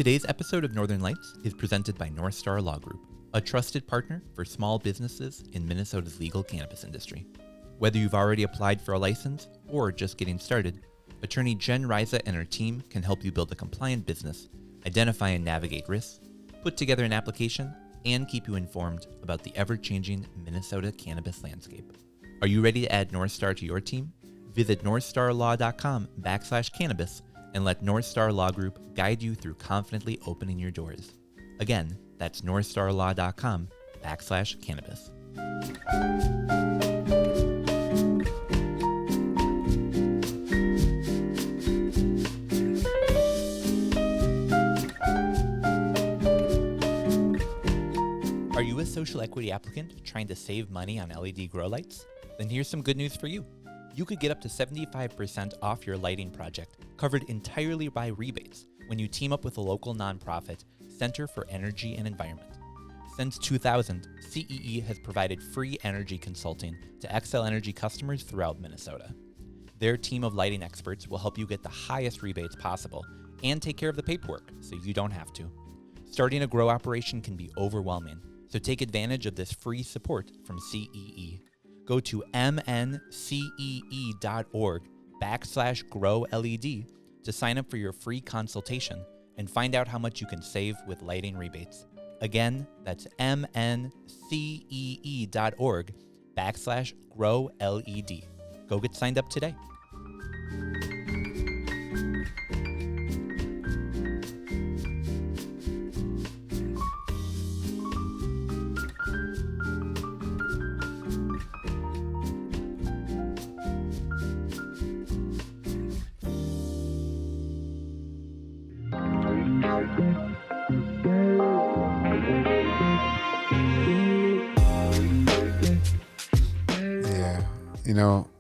Today's episode of Northern Lights is presented by North Star Law Group, a trusted partner for small businesses in Minnesota's legal cannabis industry. Whether you've already applied for a license or just getting started, attorney Jen Riza and her team can help you build a compliant business, identify and navigate risks, put together an application, and keep you informed about the ever-changing Minnesota cannabis landscape. Are you ready to add North Star to your team? Visit northstarlaw.com/cannabis and let North Star Law Group guide you through confidently opening your doors. Again, that's northstarlaw.com/cannabis. Are you a social equity applicant trying to save money on LED grow lights? Then here's some good news for you. You could get up to 75% off your lighting project, covered entirely by rebates, when you team up with a local nonprofit, Center for Energy and Environment. Since 2000, CEE has provided free energy consulting to Xcel Energy customers throughout Minnesota. Their team of lighting experts will help you get the highest rebates possible and take care of the paperwork so you don't have to. Starting a grow operation can be overwhelming, so take advantage of this free support from CEE. Go to mncee.org/GrowLED to sign up for your free consultation and find out how much you can save with lighting rebates. Again, that's mncee.org/GrowLED. Go get signed up today.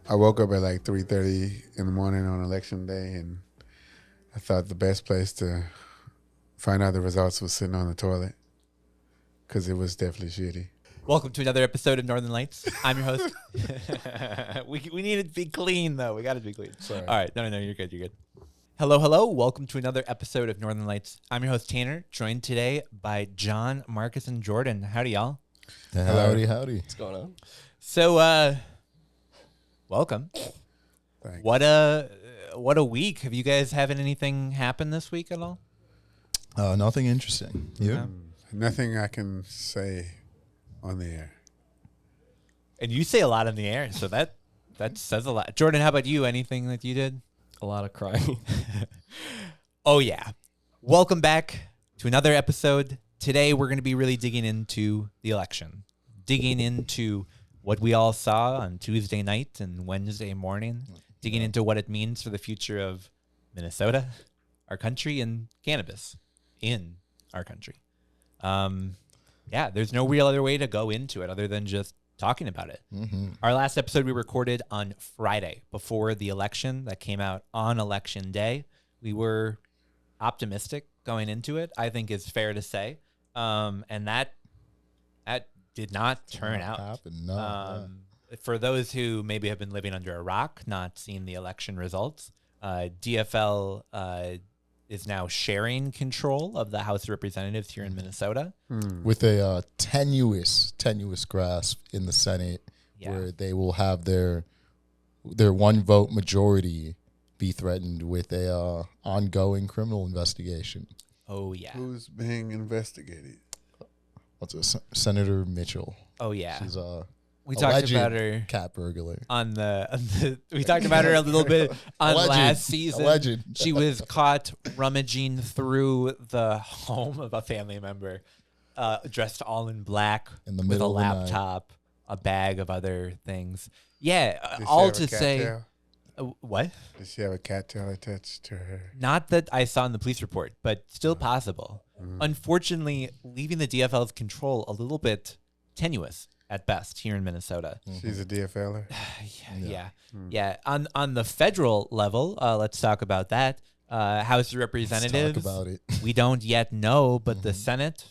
I woke up at like 3:30 in the morning on election day, and I thought the best place to find out the results was sitting on the toilet, because it was definitely shitty. Welcome to another episode of Northern Lights. I'm your host. we need it to be clean, though. We got it to be clean. Sorry. All right. No, you're good. You're good. Hello. Welcome to another episode of Northern Lights. I'm your host, Tanner, joined today by John, Marcus, and Jordan. Howdy, y'all. Howdy. What's going on? So, welcome. Thanks. What a week. Have you guys having anything happen this week at all? Nothing interesting. You? No. Nothing I can say on the air. And you say a lot in the air, so that says a lot. Jordan, how about you? Anything that you did? A lot of crying. Oh, yeah. Welcome back to another episode. Today, we're going to be really digging into the election, digging into what we all saw on Tuesday night and Wednesday morning, digging into what it means for the future of Minnesota, our country, and cannabis in our country. There's no real other way to go into it other than just talking about it. Mm-hmm. Our last episode we recorded on Friday before the election that came out on election day. We were optimistic going into it, I think is fair to say. And that did not turn out. No. For those who maybe have been living under a rock, not seeing the election results, DFL is now sharing control of the House of Representatives here in Minnesota. With a tenuous grasp in the Senate, where they will have their one vote majority be threatened with a ongoing criminal investigation. Oh, yeah. Who's being investigated? What's it, Senator Mitchell? Oh, yeah. She's We talked about her cat burglar. We talked about her a little bit on Alleged. last season. Alleged. She was caught rummaging through the home of a family member, dressed all in black, In the with middle a of the night. laptop, a bag of other things. Yeah, Did she all have a to say, cattail? what? Does she have a cattail attached to her? Not that I saw in the police report, but still possible. Unfortunately, leaving the DFL's control a little bit tenuous at best here in Minnesota. She's a DFLer? Yeah. On the federal level, let's talk about that. House of Representatives. Let's talk about it. We don't yet know, but the Senate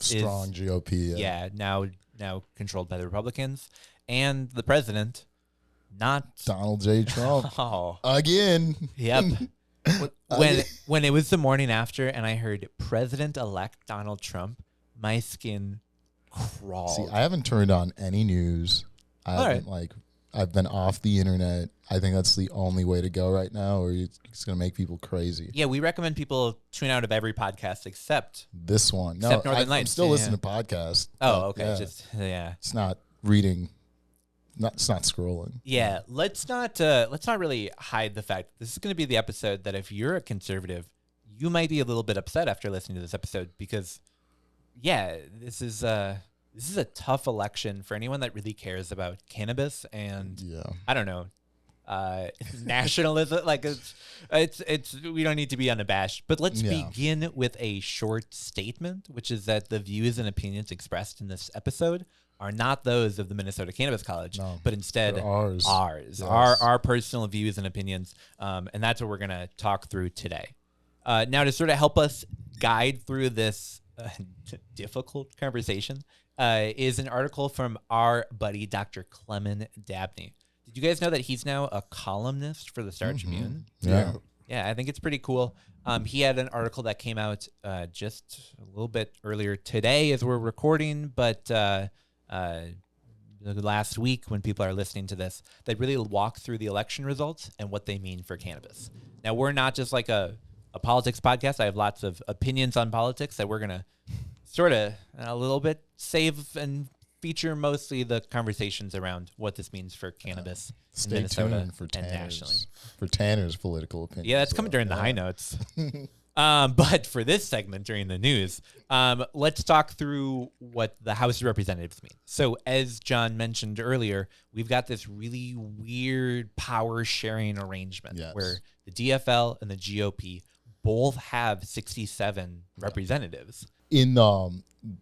Strong GOP. now controlled by the Republicans, and the president, not Donald J. Trump. Oh, Again. yep. when it was the morning after and I heard President-elect Donald Trump, my skin crawled. See, I haven't turned on any news. I've been off the internet. I think that's the only way to go right now, or it's going to make people crazy. Yeah, we recommend people tune out of every podcast except this one. No, except Northern Lights. I'm still listening to podcasts. Oh, okay. Yeah. It's not reading. It's not scrolling. Yeah, let's not really hide the fact this is going to be the episode that if you're a conservative, you might be a little bit upset after listening to this episode because, yeah, this is a tough election for anyone that really cares about cannabis and I don't know, nationalism. Like it's we don't need to be unabashed, but let's begin with a short statement, which is that the views and opinions expressed in this episode are not those of the Minnesota Cannabis College, but instead ours. Yes. Our personal views and opinions, and that's what we're going to talk through today. Now, to sort of help us guide through this difficult conversation is an article from our buddy, Dr. Clement Dabney. Did you guys know that he's now a columnist for the Star Tribune? Yeah, I think it's pretty cool. He had an article that came out just a little bit earlier today as we're recording, but last week when people are listening to this, they really walk through the election results and what they mean for cannabis. Now, we're not just like a politics podcast. I have lots of opinions on politics that we're going to sort of a little bit save and feature mostly the conversations around what this means for cannabis in Minnesota tuned for and nationally. For Tanner's political opinion. Yeah, that's coming during the high notes. But for this segment during the news, let's talk through what the House of Representatives mean. So as John mentioned earlier, we've got this really weird power sharing arrangement where the DFL and the GOP both have 67 representatives. In the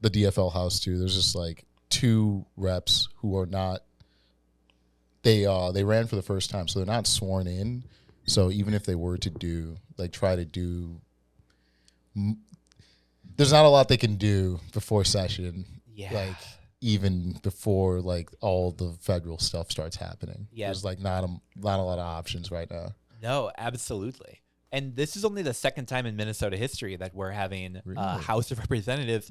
DFL House too, there's just like two reps who are not, they ran for the first time, so they're not sworn in. So even if they were to try to do, there's not a lot they can do before session. Yeah. Like even before like all the federal stuff starts happening. Yeah. There's like not a lot of options right now. No, absolutely. And this is only the second time in Minnesota history that we're having House of Representatives,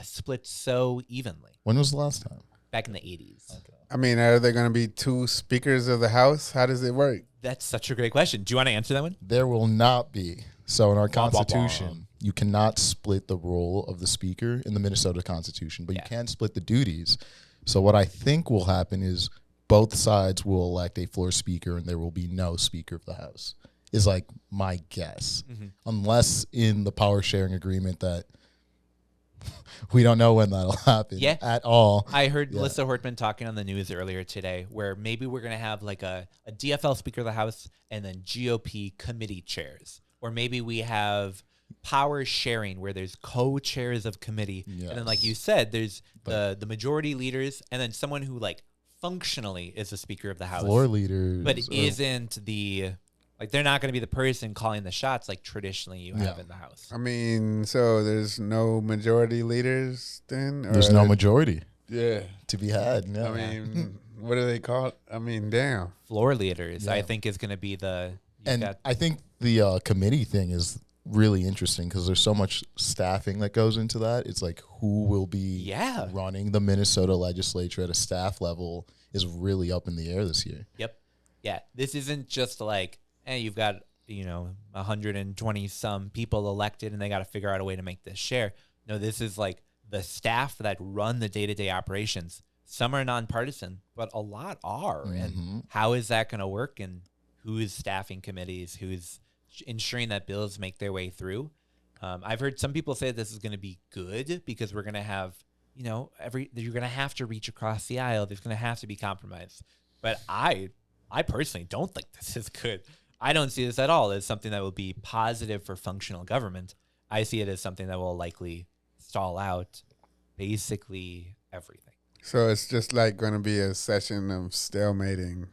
split so evenly. When was the last time? Back in the 80s. Okay. I mean, are there going to be two speakers of the House? How does it work? That's such a great question. Do you want to answer that one? There will not be. So in our Constitution, you cannot split the role of the speaker in the Minnesota Constitution, but you can split the duties. So what I think will happen is both sides will elect a floor speaker and there will be no speaker of the House. Is like my guess, unless in the power sharing agreement that we don't know when that'll happen at all. I heard Melissa Hortman talking on the news earlier today where maybe we're going to have like a DFL Speaker of the House and then GOP committee chairs. Or maybe we have power sharing where there's co-chairs of committee. Yes. And then like you said, there's the majority leaders and then someone who like functionally is the Speaker of the House. Floor leaders. But isn't the... Like, they're not going to be the person calling the shots like traditionally you have in the House. I mean, so there's no majority leaders then? There's no majority. Yeah. To be had. No. I mean, what do they call it? I mean, damn. Floor leaders, I think, is going to be the... I think the committee thing is really interesting because there's so much staffing that goes into that. It's like who will be running the Minnesota legislature at a staff level is really up in the air this year. Yep. Yeah. This isn't just like... And you've got, 120 some people elected and they got to figure out a way to make this share. No, this is like the staff that run the day-to-day operations. Some are nonpartisan, but a lot are. And how is that going to work? And who's staffing committees? Who's ensuring that bills make their way through? I've heard some people say this is going to be good because we're going to have, you're going to have to reach across the aisle. There's going to have to be compromise. But I personally don't think this is good. I don't see this at all as something that will be positive for functional government. I see it as something that will likely stall out basically everything. So it's just like going to be a session of stalemating.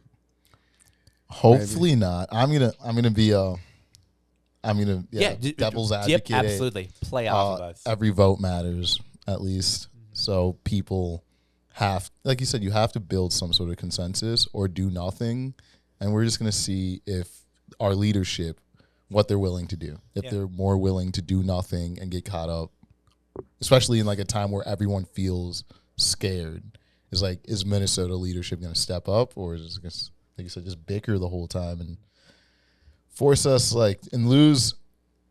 Hopefully not. I'm gonna be devil's advocate. Absolutely. Play off of us. Every vote matters, at least. So people have, like you said, you have to build some sort of consensus or do nothing. And we're just going to see if our leadership what they're willing to do. If they're more willing to do nothing and get caught up, especially in like a time where everyone feels scared, is Minnesota leadership going to step up, or is it just, like you said, just bicker the whole time and force us and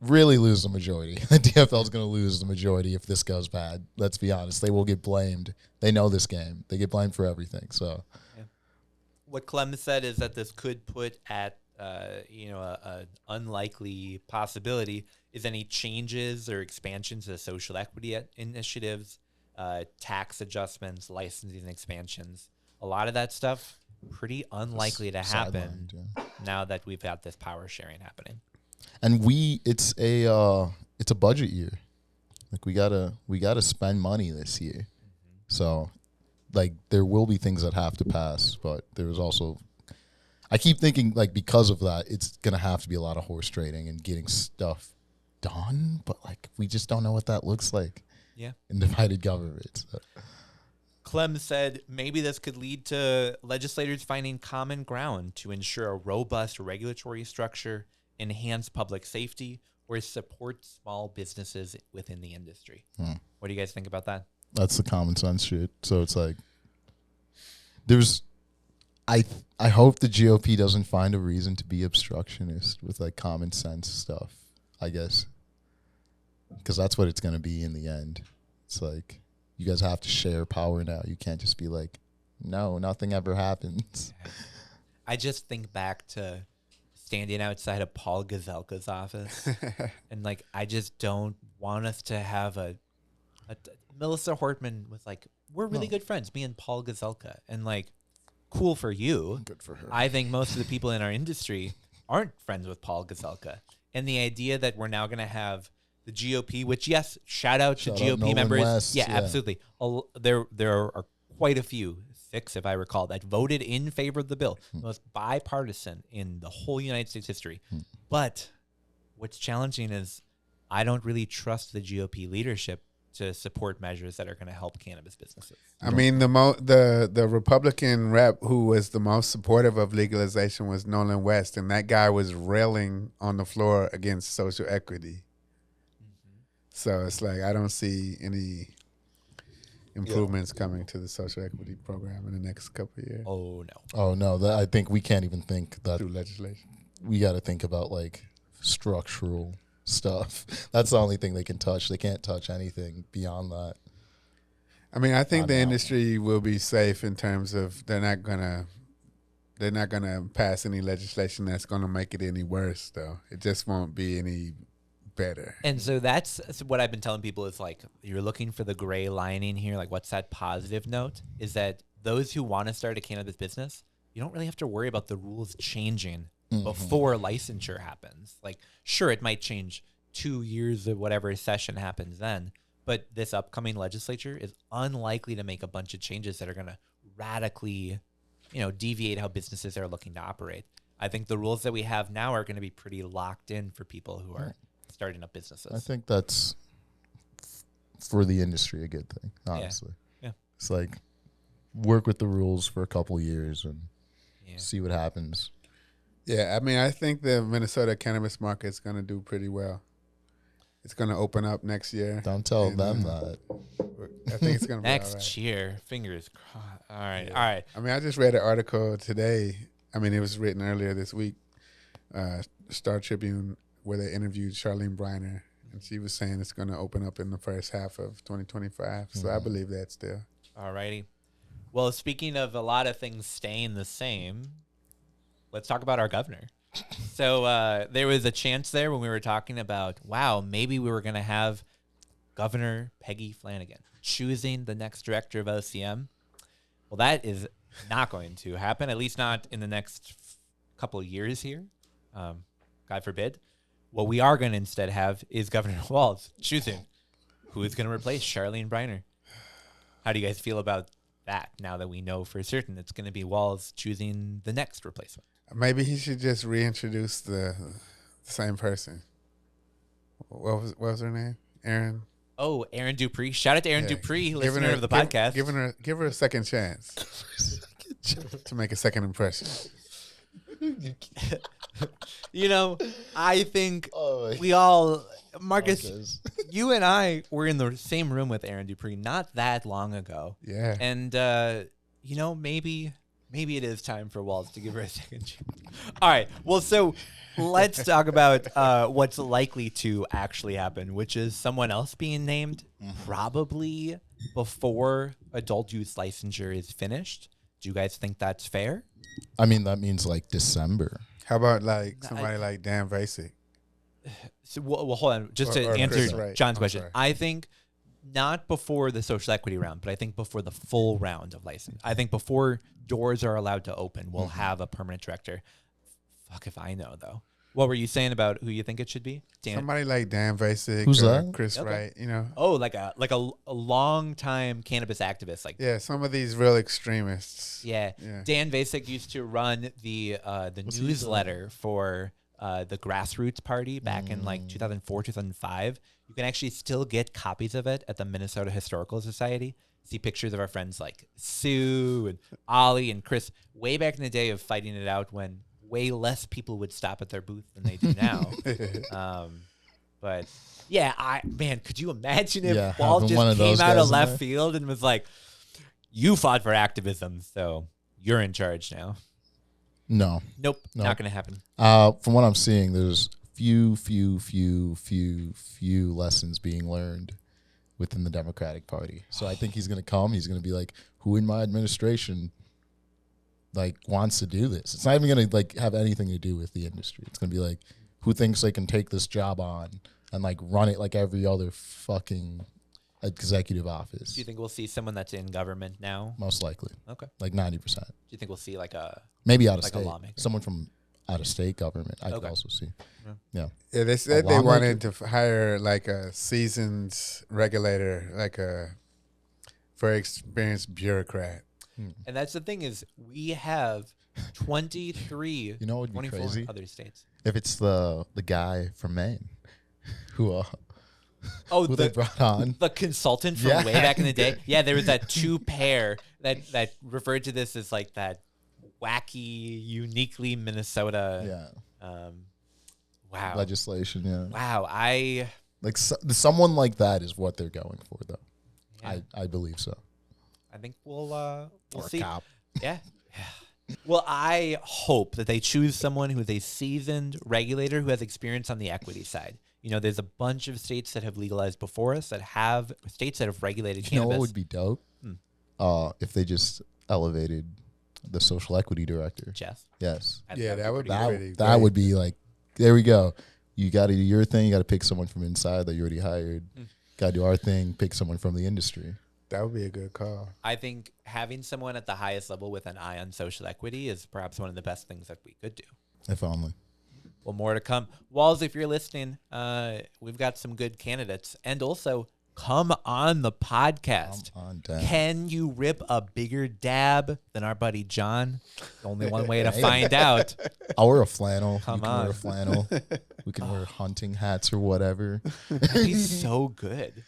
really lose the majority? The DFL is going to lose the majority if this goes bad. Let's be honest. They will get blamed. They know this game. They get blamed for everything. So, what Clem said is that this could put at an unlikely possibility is any changes or expansions to social equity initiatives, tax adjustments, licensing expansions. A lot of that stuff pretty unlikely to happen now that we've got this power sharing happening. And it's a budget year. Like we gotta spend money this year. Mm-hmm. So there will be things that have to pass, but there's also, I keep thinking because of that, it's going to have to be a lot of horse trading and getting stuff done. But we just don't know what that looks like in divided government. So. Clem said maybe this could lead to legislators finding common ground to ensure a robust regulatory structure, enhance public safety, or support small businesses within the industry. What do you guys think about that? That's the common sense shit. So it's I hope the GOP doesn't find a reason to be obstructionist with common sense stuff, I guess. Because that's what it's going to be in the end. It's you guys have to share power now. You can't just be no, nothing ever happens. I just think back to standing outside of Paul Gazelka's office. And I just don't want us to have a Melissa Hortman was we're really good friends, me and Paul Gazelka. And cool for you. Good for her. I think most of the people in our industry aren't friends with Paul Gazelka. And the idea that we're now going to have the GOP, which, yes, shout out to GOP members. West, yeah, absolutely. There are quite a few, 6 if I recall, that voted in favor of the bill. Most bipartisan in the whole United States history. But what's challenging is I don't really trust the GOP leadership to support measures that are going to help cannabis businesses. I mean, the Republican rep who was the most supportive of legalization was Nolan West, and that guy was railing on the floor against social equity. Mm-hmm. So it's I don't see any improvements coming to the social equity program in the next couple of years. Oh no! I think we can't even think that through legislation. We got to think about structural stuff. That's the only thing they can touch. They can't touch anything beyond that. I mean, I think the industry will be safe in terms of they're not gonna pass any legislation that's gonna make it any worse, though. It just won't be any better. And so that's what I've been telling people is you're looking for the gray lining here. What's that positive note? Is that those who want to start a cannabis business, you don't really have to worry about the rules changing before licensure happens. Sure, it might change 2 years of whatever session happens then, but this upcoming legislature is unlikely to make a bunch of changes that are going to radically, deviate how businesses are looking to operate. I think the rules that we have now are going to be pretty locked in for people who are starting up businesses. I think that's for the industry a good thing, honestly. Yeah. It's work with the rules for a couple years and see what happens. Yeah, I mean, I think the Minnesota cannabis market is going to do pretty well. It's going to open up next year. Don't tell them that. I think it's going to be next all right. year. Fingers crossed. All right. Yeah. All right. I mean, I just read an article today. I mean, it was written earlier this week, Star Tribune, where they interviewed Charlene Briner, and she was saying it's going to open up in the first half of 2025. So I believe that still. All righty. Well, speaking of a lot of things staying the same, let's talk about our governor. So there was a chance there when we were talking about, wow, maybe we were going to have Governor Peggy Flanagan choosing the next director of OCM. Well, that is not going to happen, at least not in the next couple of years here. God forbid. What we are going to instead have is Governor Walz choosing who is going to replace Charlene Briner. How do you guys feel about that now that we know for certain it's going to be Walz choosing the next replacement? Maybe he should just reintroduce the same person. What was her name? Erin? Oh, Erin Dupree. Shout out to Erin Dupree, listener of the podcast. Give her a second chance to make a second impression. I think Oh, we all, Marcus, Marcus. you and I were in the same room with Aaron Dupree not that long ago. Yeah. And, maybe it is time for Walls to give her a second chance. All right. Well, so let's talk about what's likely to actually happen, which is someone else being named probably before adult use licensure is finished. Do you guys think that's fair? I mean, that means like December. How about like somebody like Dan Basic? So, well, hold on. Just to Or answer Chris Wright. John's I'm question, sorry. I think not before the social equity round, but I think before the full round of license. I think before doors are allowed to open, we'll have a permanent director. Fuck if I know, though. What were you saying about who you think it should be? Dan? Somebody like Dan Basic. Who's or that? Chris Okay. Wright. You know. Oh, like a long time cannabis activist, like Yeah, some of these real extremists. yeah. Yeah. Dan Basic used to run the What's he newsletter for the Grassroots Party back in like 2004, 2005. You can actually still get copies of it at the Minnesota Historical Society. See pictures of our friends like Sue and Ollie and Chris way back in the day of fighting it out when way less people would stop at their booth than they do now. But yeah, could you imagine if Walt having one just of those came out guys of in left there. field and was like, "You fought for activism, so you're in charge now." No. Nope, No. not going to happen. From what I'm seeing, there's few lessons being learned within the Democratic Party. So I think he's going to come. He's going to be like, who in my administration wants to do this? It's not even going to have anything to do with the industry. It's going to be like, who thinks they can take this job on and run it like every other fucking executive office? Do you think we'll see someone that's in government now? Most likely. Okay. 90%. Do you think we'll see Maybe out of like a state. lawmaker? Someone from out of state government I could Okay. also see. Yeah. Yeah. Yeah, they said they lawmaker? wanted to hire like a seasoned regulator, like a very experienced bureaucrat. And that's the thing is we have 23, You know what would be 24 crazy? other states. If it's the guy from Maine who Oh, who they brought on. the consultant from Yeah. way back in the day. Yeah, there was that two pair that referred to this as like that wacky, uniquely Minnesota. Yeah. Wow. Legislation, yeah. Wow. Someone like that is what they're going for, though. Yeah. I believe so. I think we'll Or a see. cop. Yeah. Well, I hope that they choose someone who is a seasoned regulator who has experience on the equity side. There's a bunch of states that have legalized before us that have states that have regulated You know cannabis. what would be dope? If they just elevated the social equity director. Jeff? Yes. I think Yeah, that would be pretty That great. would be there we go. You got to do your thing. You got to pick someone from inside that you already hired. Got to do our thing. Pick someone from the industry. That would be a good call. I think having someone at the highest level with an eye on social equity is perhaps one of the best things that we could do. If only. Well, more to come. Walls, if you're listening, we've got some good candidates. And also, come on the podcast. Come on, Dan. Can you rip a bigger dab than our buddy John? Only one way to find out. I'll wear a flannel. Come you can wear on. a flannel. We can wear hunting hats or whatever. He's so good.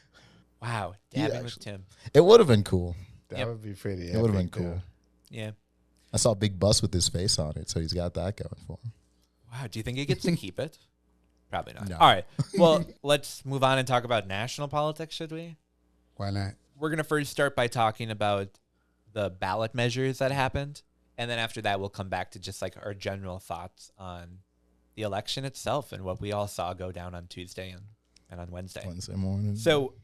Wow. Dabbing with Tim. It would have been cool. That Yep. would be pretty. It would have been epic, cool. though. Yeah. I saw a big bus with his face on it, so he's got that going for him. Wow. Do you think he gets to keep it? Probably not. No. All right. Well, let's move on and talk about national politics, should we? Why not? We're going to first start by talking about the ballot measures that happened. And then after that, we'll come back to just our general thoughts on the election itself and what we all saw go down on Tuesday and on Wednesday. Wednesday morning. So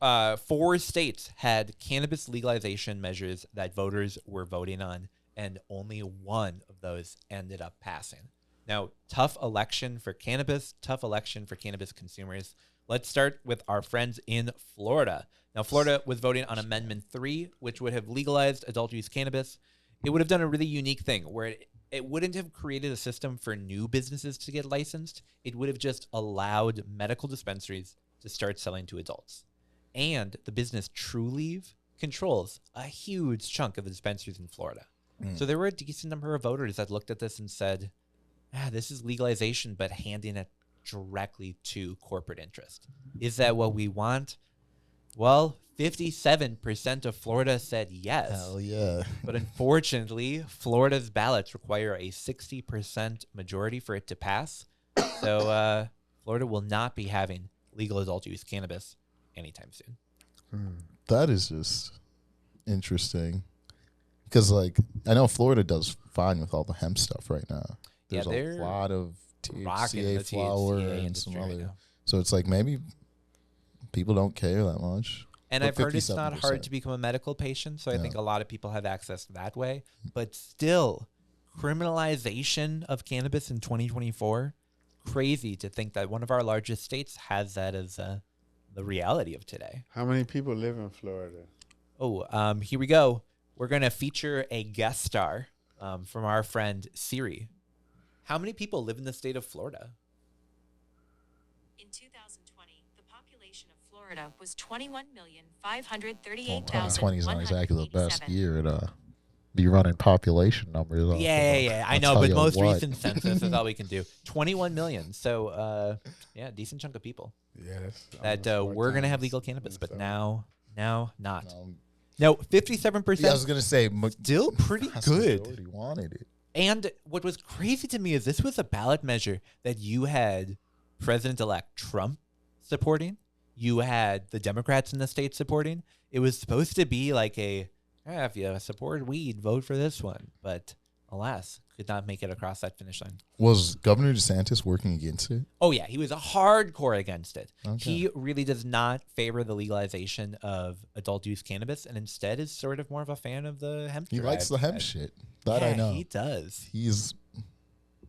4 states had cannabis legalization measures that voters were voting on, and only one of those ended up passing. Now, tough election for cannabis, tough election for cannabis consumers. Let's start with our friends in Florida. Now, Florida was voting on Amendment 3, which would have legalized adult use cannabis. It would have done a really unique thing where it wouldn't have created a system for new businesses to get licensed. It would have just allowed medical dispensaries to start selling to adults. And the business TrueLeave controls a huge chunk of the dispensaries in Florida. So there were a decent number of voters that looked at this and said, this is legalization, but handing it directly to corporate interest. Is that what we want? Well, 57% of Florida said yes. Hell yeah. But unfortunately, Florida's ballots require a 60% majority for it to pass. So Florida will not be having legal adult use cannabis anytime soon. That is just interesting. Because, like, I know Florida does fine with all the hemp stuff right now. Yeah, There's they're a lot of rocking THCA the flower THCA and industry some right other. now. So it's like maybe people don't care that much. And But I've heard it's not hard 57%. to become a medical patient, so I Yeah. think a lot of people have access that way. But still, criminalization of cannabis in 2024, crazy to think that one of our largest states has that as the reality of today. How many people live in Florida? Oh, here we go. We're going to feature a guest star from our friend Siri. How many people live in the state of Florida? In 2020, the population of Florida was 21,538,187. 2020 is not exactly the best year to be running population numbers. off of. Yeah. I I'll know, tell but you most what. recent census is all we can do. 21 million. So, yeah, decent chunk of people Yeah, that's that almost 4 we're going to have times legal cannabis, but Minnesota. now not. Um, No, 57%. yeah, I was gonna say Still pretty vast good. majority wanted it. And what was crazy to me is this was a ballot measure that you had President-elect Trump supporting. You had the Democrats in the state supporting. It was supposed to be like if you support weed, vote for this one. But alas, could not make it across that finish line. Was Governor DeSantis working against it? Oh, yeah. He was hardcore against it. Okay. He really does not favor the legalization of adult use cannabis and instead is sort of more of a fan of the hemp. He likes the hemp shit. That I know. He does. He's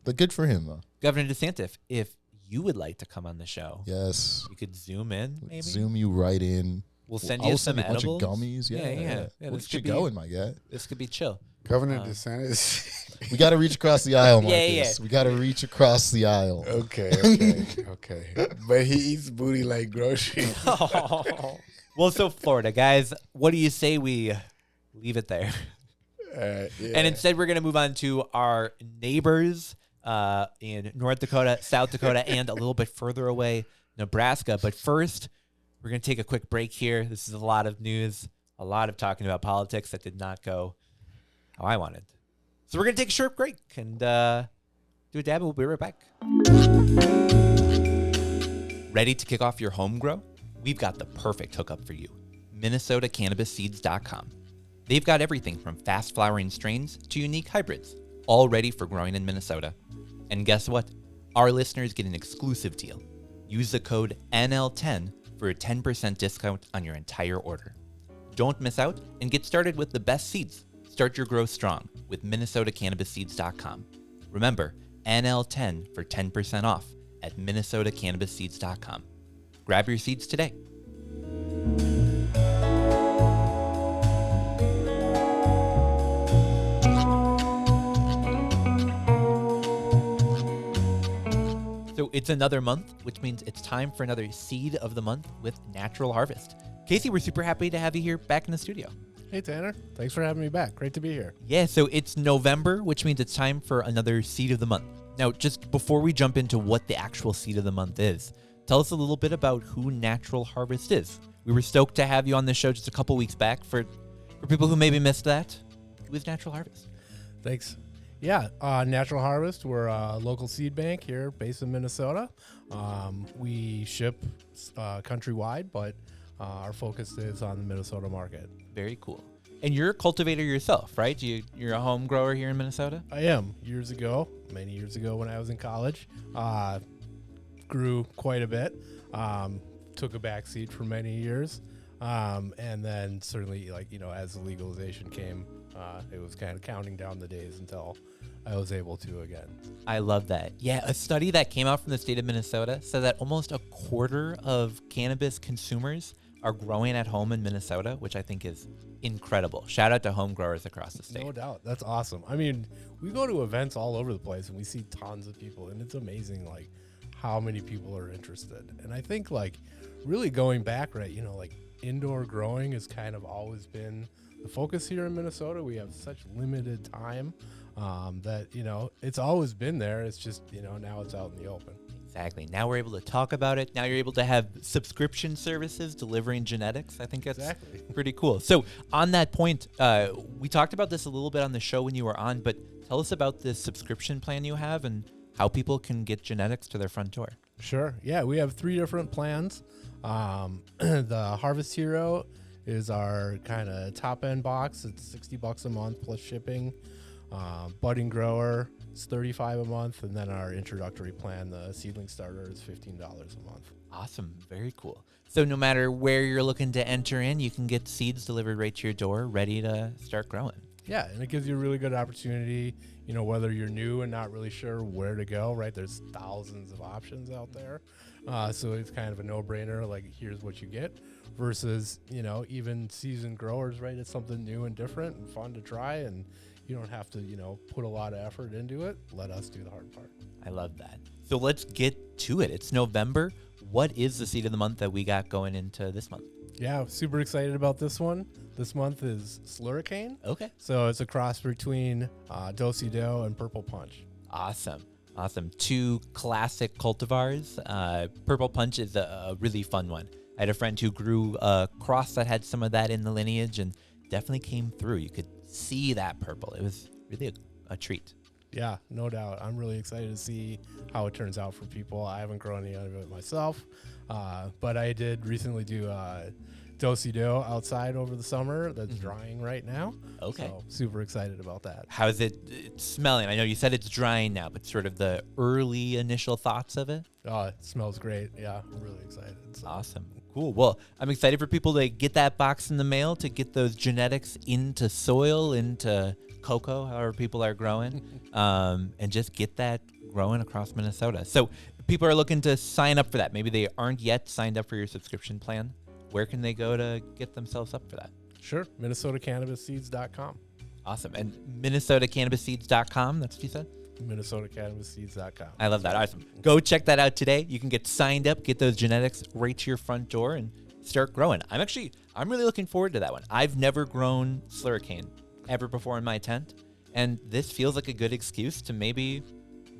but good for him though. Governor DeSantis, if you would like to come on the show, Yes. you could zoom in, maybe. Zoom you right in. We'll send I'll you send some a bunch edibles. of gummies. Yeah. Yeah, Look this at you could be going, my guy. This could be chill. Governor DeSantis. We got to reach across the aisle, Marcus. Yeah. We got to reach across the aisle. Okay. But he eats booty like groceries. Well, so Florida, guys, what do you say we leave it there? Yeah. And instead, we're going to move on to our neighbors in North Dakota, South Dakota, and a little bit further away, Nebraska. But first, we're going to take a quick break here. This is a lot of news, a lot of talking about politics that did not go how I wanted. So we're going to take a short break and do a dab, and we'll be right back. Ready to kick off your home grow? We've got the perfect hookup for you. MinnesotaCannabisSeeds.com. They've got everything from fast flowering strains to unique hybrids, all ready for growing in Minnesota. And guess what? Our listeners get an exclusive deal. Use the code NL10 for a 10% discount on your entire order. Don't miss out and get started with the best seeds. Start your growth strong with MinnesotaCannabisSeeds.com. Remember, NL10 for 10% off at MinnesotaCannabisSeeds.com. Grab your seeds today. So it's another month, which means it's time for another Seed of the Month with Natural Harvest. Casey, we're super happy to have you here back in the studio. Hey, Tanner. Thanks for having me back. Great to be here. Yeah, so it's November, which means it's time for another Seed of the Month. Now, just before we jump into what the actual Seed of the Month is, tell us a little bit about who Natural Harvest is. We were stoked to have you on the show just a couple weeks back. For people who maybe missed that, who is Natural Harvest? Thanks. Yeah, Natural Harvest. We're a local seed bank here based in Minnesota. We ship countrywide, but our focus is on the Minnesota market. Very cool. And you're a cultivator yourself, right? You're a home grower here in Minnesota? I am. Many years ago when I was in college, grew quite a bit. Took a back seat for many years. And then certainly, as the legalization came, it was kind of counting down the days until I was able to again. I love that. Yeah, a study that came out from the state of Minnesota said that almost a quarter of cannabis consumers are growing at home in Minnesota, which I think is incredible. Shout out to home growers across the state. No doubt. That's awesome. I mean, we go to events all over the place and we see tons of people, and it's amazing how many people are interested. And I think really going back, right, indoor growing has kind of always been the focus here in Minnesota. We have such limited time that, it's always been there. It's just, now it's out in the open. Exactly. Now we're able to talk about it. Now you're able to have subscription services delivering genetics. I think that's pretty cool. So on that point, we talked about this a little bit on the show when you were on, but tell us about this subscription plan you have and how people can get genetics to their front door. Sure. Yeah, we have 3 different plans. The Harvest Hero is our kind of top end box. It's $60 a month plus shipping. Budding Grower is $35 a month, and then our introductory plan, the Seedling Starter, is $15 a month. Awesome. Very cool. So no matter where you're looking to enter in, you can get seeds delivered right to your door, ready to start growing. Yeah, and it gives you a really good opportunity, whether you're new and not really sure where to go, right? There's thousands of options out there. So it's kind of a no-brainer, like, here's what you get, versus, even seasoned growers, right? It's something new and different and fun to try, and you don't have to, put a lot of effort into it. Let us do the hard part. I love that. So let's get to it. It's November. What is the seed of the month that we got going into this month? Yeah, super excited about this one. This month is Slurricane. Okay. So it's a cross between Do-Si-Do and Purple Punch. Awesome. 2 classic cultivars. Purple Punch is a really fun one. I had a friend who grew a cross that had some of that in the lineage and definitely came through. You could see that purple. It was really a treat. Yeah, no doubt. I'm really excited to see how it turns out for people. I haven't grown any of it myself, but I did recently do Do-Si-Do outside over the summer that's drying right now. Okay. So super excited about that. How's it smelling? I know you said it's drying now, but sort of the early initial thoughts of it? Oh, it smells great. Yeah, I'm really excited. So. Awesome. Cool. Well, I'm excited for people to get that box in the mail, to get those genetics into soil, into cocoa, however people are growing, and just get that growing across Minnesota. So people are looking to sign up for that. Maybe they aren't yet signed up for your subscription plan. Where can they go to get themselves up for that? Sure. MinnesotaCannabisSeeds.com. Awesome. And MinnesotaCannabisSeeds.com, that's what you said? MinnesotaCannabisSeeds.com. I love that. Awesome. Go check that out today. You can get signed up, get those genetics right to your front door, and start growing. I'm really looking forward to that one. I've never grown Slurricane ever before in my tent, and this feels like a good excuse to maybe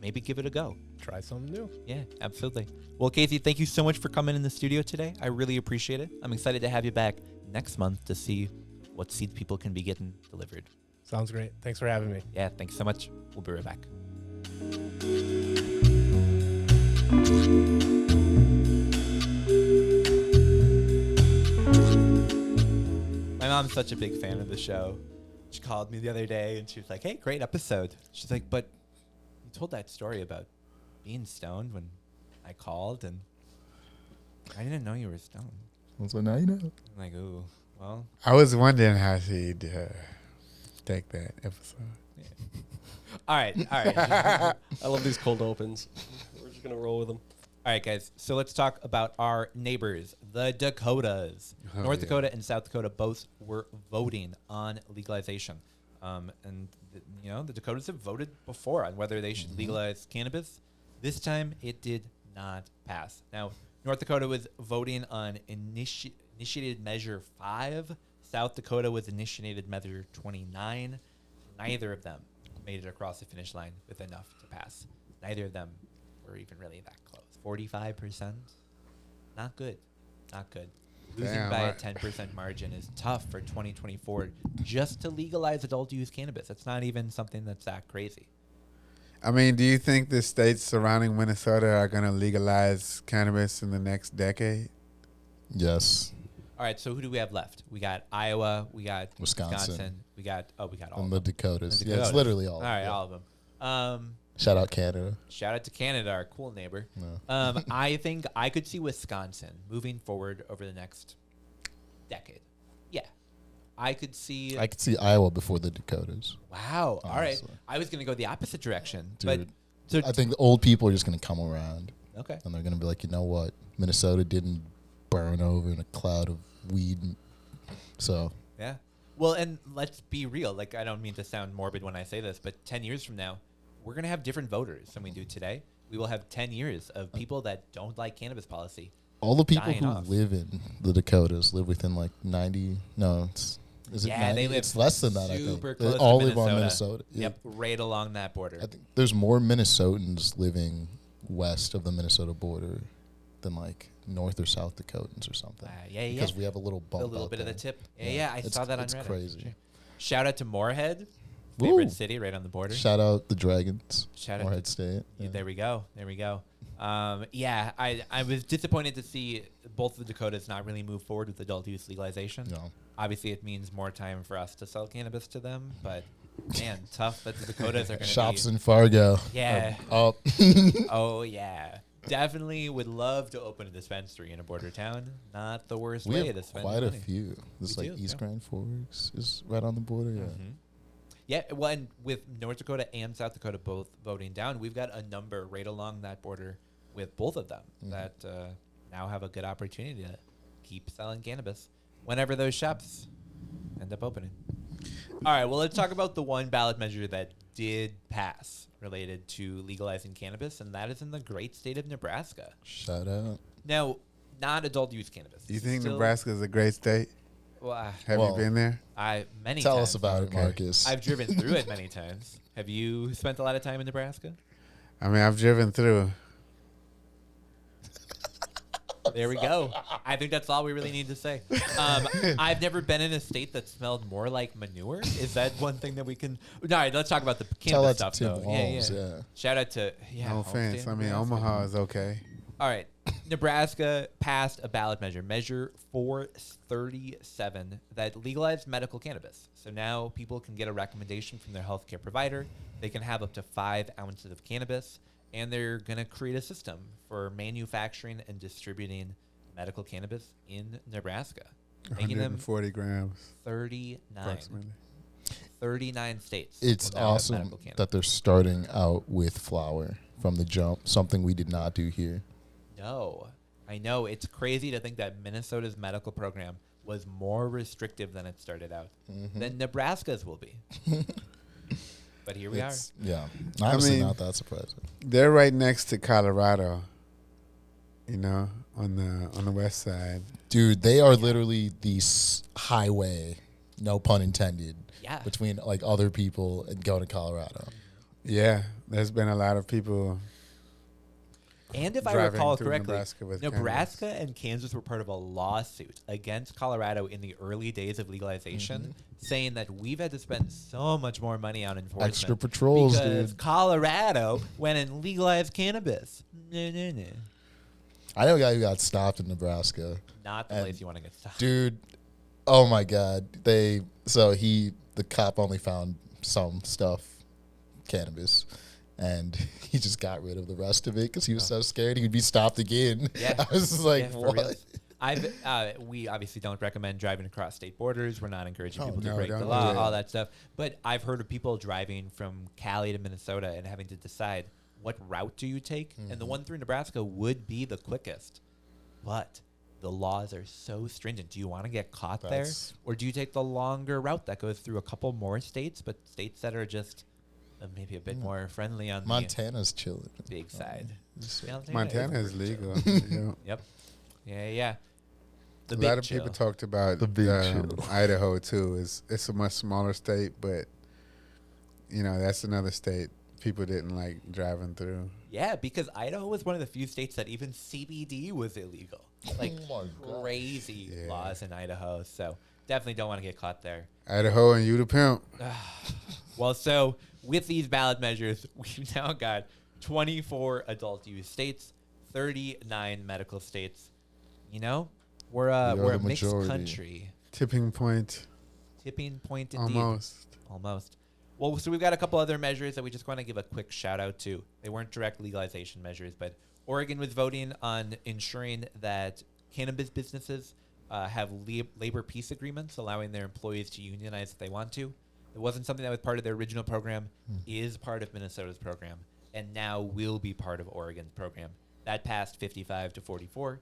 give it a go. Try something new. Yeah, absolutely. Well, Casey, thank you so much for coming in the studio today. I really appreciate it. I'm excited to have you back next month to see what seeds people can be getting delivered. Sounds great. Thanks for having me. Yeah, thanks so much. We'll be right back. My mom's such a big fan of the show. She called me the other day and she was like, hey, great episode. She's like, but you told that story about being stoned when I called and I didn't know you were stoned. So now you know. I'm like, ooh, well. I was wondering how she'd take that episode. Yeah. All right. I love these cold opens. We're just going to roll with them. All right, guys. So let's talk about our neighbors, the Dakotas. North Dakota and South Dakota both were voting on legalization. The Dakotas have voted before on whether they should legalize cannabis. This time, it did not pass. Now, North Dakota was voting on initiated measure 5. South Dakota was initiated measure 29. Neither of them made it across the finish line with enough to pass. Neither of them were even really that close. 45%? Not good. Not good. Losing by a 10% margin is tough for 2024 just to legalize adult use cannabis. It's not even something that's that crazy. I mean, do you think the states surrounding Minnesota are going to legalize cannabis in the next decade? Yes. All right, so who do we have left? We got Iowa, we got Wisconsin, we got all and the of them. Dakotas. The Yeah, it's Dakotas. literally all. All right, all of them. Shout out Canada. Shout out to Canada, our cool neighbor. No. I think I could see Wisconsin moving forward over the next decade. Yeah. I could see Iowa before the Dakotas. Wow. All right. Honestly. I was going to go the opposite direction. Dude, but I think the old people are just going to come around. Okay. And they're going to be like, you know what? Minnesota didn't burn over in a cloud of weed. So. Yeah. Well, and let's be real. Like, I don't mean to sound morbid when I say this, but 10 years from now, we're going to have different voters than we do today. We will have 10 years of people that don't like cannabis policy. All the people dying who off. live in the Dakotas live within like 90. No, is it 90? They live it's less than that, I think. super They close all to live on Minnesota. Minnesota. Yeah. Yep, right along that border. I think there's more Minnesotans living west of the Minnesota border than like North or South Dakotans or something. Yeah. Because we have a little bump. A little out bit of there. the tip. Yeah, I saw that on It's Reddit. crazy. Shout out to Moorhead, Woo. favorite city right on the border. Shout out the Dragons. Shout out Moorhead to- State. Yeah, there we go. I was disappointed to see both of the Dakotas not really move forward with adult use legalization. No. Obviously, it means more time for us to sell cannabis to them, but man, tough that the Dakotas are going to Shops be. in Fargo. Yeah. Oh. Oh, yeah. Definitely would love to open a dispensary in a border town. Not the worst We way have to spend quite a money. few. This We like do, East yeah. Grand Forks is right on the border. Yeah. Mhm. Yeah, well, and with North Dakota and South Dakota both voting down, we've got a number right along that border with both of them that now have a good opportunity to keep selling cannabis whenever those shops end up opening. All right, well, let's talk about the one ballot measure that did pass related to legalizing cannabis, and that is in the great state of Nebraska. Shout out. Now, not adult use cannabis. You This think is still- Nebraska is a great state? Well, Have Well, you been there? many Tell times. us about it, Okay. Marcus. I've driven through it many times. Have you spent a lot of time in Nebraska? I mean, I've driven through. There we go. I think that's all we really need to say. I've never been in a state that smelled more like manure. Is that one thing that we can? All right, let's talk about the Tell cannabis that to stuff, Tim though. Walls, yeah. Shout out to No offense. Homestead, I mean, Nebraska. Omaha is okay. All right, Nebraska passed a ballot measure 437, that legalized medical cannabis. So now people can get a recommendation from their healthcare provider. They can have up to 5 ounces of cannabis, and they're going to create a system for manufacturing and distributing medical cannabis in Nebraska, making them 140 grams, 39. approximately. 39 states. It's will now have awesome medical cannabis. that they're starting out with flower from the jump, something we did not do here. No, I know. It's crazy to think that Minnesota's medical program was more restrictive than it started out, than Nebraska's will be. But here we are. Yeah. Honestly, mean- not that surprising. They're right next to Colorado. You know, on the west side. Dude, they are literally the highway, no pun intended, Yeah. between like other people and going to Colorado. Yeah, there's been a lot of people. And if I driving recall through correctly, Nebraska with Nebraska and Kansas were part of a lawsuit against Colorado in the early days of legalization, saying that we've had to spend so much more money on enforcement. Extra patrols, because dude. Colorado went and legalized cannabis. No. I know a guy who got stopped in Nebraska. Not the And place you want to get stopped. Dude, oh my God. The cop only found some stuff, cannabis, and he just got rid of the rest of it because he was so scared he would be stopped again. Yeah. I was just like, Yeah, for real. what? We obviously don't recommend driving across state borders. We're not encouraging Oh, people to no, break the don't law, do it. all that stuff. But I've heard of people driving from Cali to Minnesota and having to decide what route do you take, and the one through Nebraska would be the quickest. But the laws are so stringent. Do you want to get caught That's- there, or do you take the longer route that goes through a couple more states, but states that are just maybe a bit more friendly on Montana's chilling. the big side? Montana is legal. You know. Yep. Yeah. The A big lot of chill. people talked about The big chill. Idaho too. It's a much smaller state, but you know that's another state people didn't like driving through. Yeah, because Idaho was one of the few states that even CBD was illegal. Like Oh my God. crazy Yeah. laws in Idaho. So definitely don't want to get caught there. Idaho and you the pimp. Well, so with these ballot measures, we've now got 24 adult use states, 39 medical states. You know, we're You're a the mixed majority. country. Tipping point. Tipping point indeed. Almost. Well, so we've got a couple other measures that we just want to give a quick shout out to. They weren't direct legalization measures, but Oregon was voting on ensuring that cannabis businesses have labor peace agreements, allowing their employees to unionize if they want to. It wasn't something that was part of their original program, is part of Minnesota's program, and now will be part of Oregon's program. That passed 55 to 44.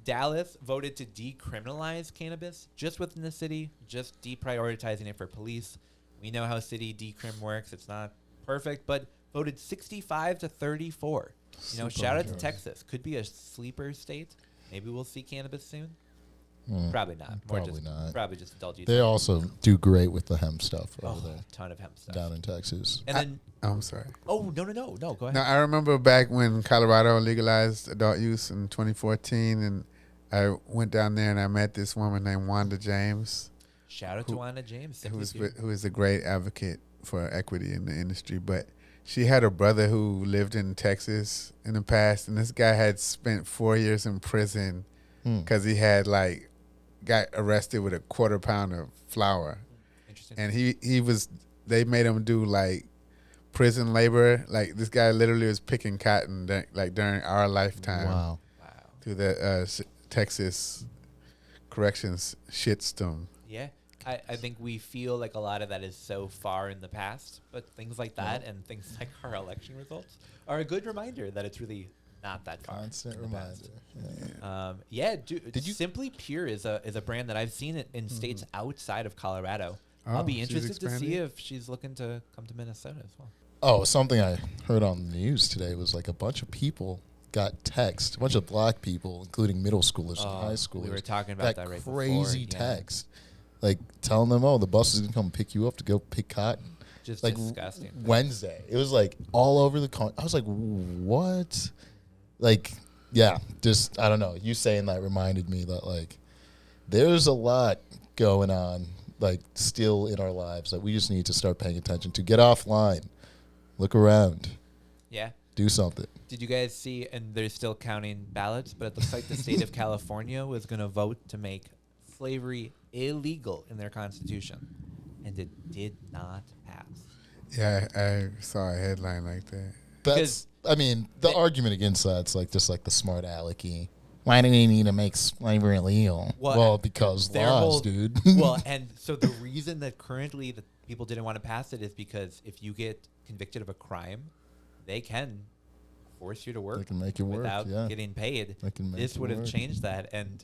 Dallas voted to decriminalize cannabis just within the city, just deprioritizing it for police. We know how city decrim works. It's not perfect, but voted 65 to 34. You know, Super shout out to majority. Texas. Could be a sleeper state. Maybe we'll see cannabis soon. Probably not. Probably not. Probably just adult use. They also do great with the hemp stuff over a there ton of hemp stuff. down in Texas. And then, I'm sorry. oh no, go ahead. No, I remember back when Colorado legalized adult use in 2014, and I went down there and I met this woman named Wanda James, Shout out to Wanda James, who is a great advocate for equity in the industry. But she had a brother who lived in Texas in the past, and this guy had spent 4 years in prison because he had got arrested with a 1/4 pound of flour. Interesting. And they made him do prison labor. Like this guy literally was picking cotton during our lifetime. Wow. Through the Texas corrections shitstorm. Yeah. I think we feel like a lot of that is so far in the past, but things like that and things like our election results are a good reminder that it's really not that far. Constant in the past. reminder. Did you Simply Pure is a brand that I've seen it in states outside of Colorado. I'll be she's interested to see expanding? if she's looking to come to Minnesota as well. Oh, something I heard on the news today was a bunch of people got text, a bunch of black people, including middle schoolers and high schoolers. We were talking about that right crazy before. Yeah. text, telling them, "Oh, the bus is gonna come pick you up to go pick cotton." Just disgusting. Wednesday, it was all over the country. I was like, "What?" Yeah, just I don't know. You saying that reminded me that there's a lot going on still in our lives that we just need to start paying attention to. Get offline, look around, Yeah. do something. Did you guys see, and they're still counting ballots, but it looks like the state of California was going to vote to make slavery illegal in their constitution, and it did not pass. Yeah, I saw a headline like that. That's, the argument against that's just the smart alecky. Why do we need to make slavery illegal? Well, because their laws, whole- dude. Well, and so the reason that currently the people didn't want to pass it is because if you get convicted of a crime, they can force you to work They can make you work, without yeah. getting paid. They can make This you would have work. changed that, and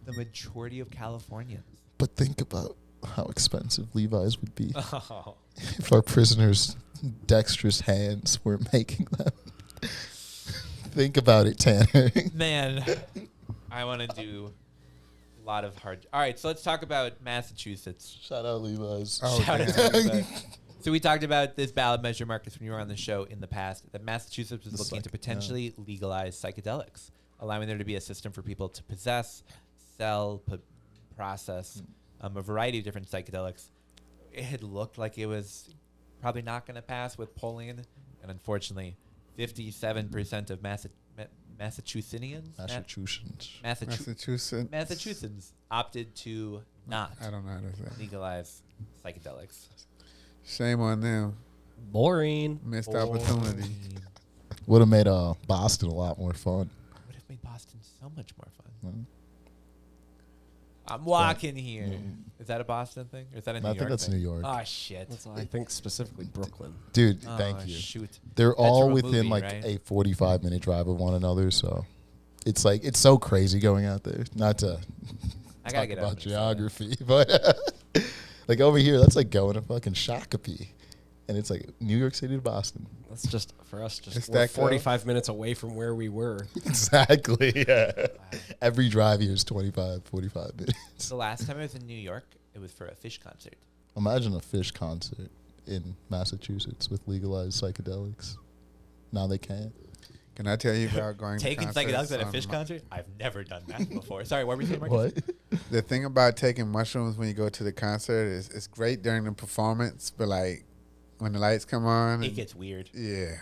the majority of Californians. But think about how expensive Levi's would be Oh. if our prisoners' dexterous hands were making them. Think about it, Tanner. Man, I want to do a lot of hard. All right, so let's talk about Massachusetts. Shout out Levi's. Oh, Shout out damn. to Levi's. So we talked about this ballot measure, Marcus, when you were on the show in the past, that Massachusetts was looking to potentially legalize psychedelics, allowing there to be a system for people to possess, sell, process a variety of different psychedelics. It had looked like it was probably not going to pass with polling, and unfortunately, 57% of Massachusettsians Massachusetts. opted to not I don't know how to say. legalize psychedelics. Shame on them. Boring. Missed opportunity. Would have made Boston a lot more fun. Would have made Boston so much more fun. Mhm. I'm walking here. Is that a Boston thing? Or is that a New I York think that's thing? New York. Oh, shit. That's, I think specifically Brooklyn. Dude, Oh, thank you. Shoot. They're That's all from a within movie, right? a 45-minute drive of one another, so it's it's so crazy going out there. Not to I gotta talk get about out of Minnesota. geography, but over here, that's going to fucking Shakopee, and it's New York City to Boston. That's just for us. It's Just that we're close? 45 minutes away from where we were. Exactly. Yeah. Every drive here is 25, 45 minutes. The last time I was in New York, it was for a Fish concert. Imagine a Fish concert in Massachusetts with legalized psychedelics. Now they can. Can I tell you about going Taking to concerts psychedelics at a on Fish my- concert? I've never done that before. Sorry, what were you saying, Marcus? What? The thing about taking mushrooms when you go to the concert is it's great during the performance, but when the lights come on, It gets weird. yeah,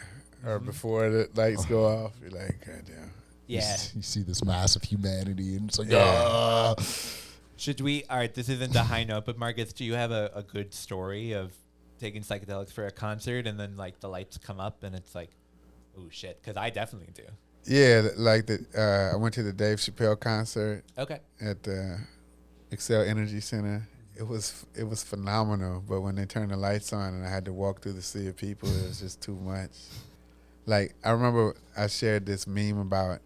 or before the lights go off, you're like, God damn. Yeah. You see this mass of humanity, and it's Yeah. Should we? All right, this isn't a high note, but Marcus, do you have a good story of taking psychedelics for a concert and then the lights come up and it's oh shit? Because I definitely do. Yeah, I went to the Dave Chappelle concert Okay. at the Excel Energy Center. It was phenomenal, but when they turned the lights on and I had to walk through the sea of people, it was just too much. I remember I shared this meme about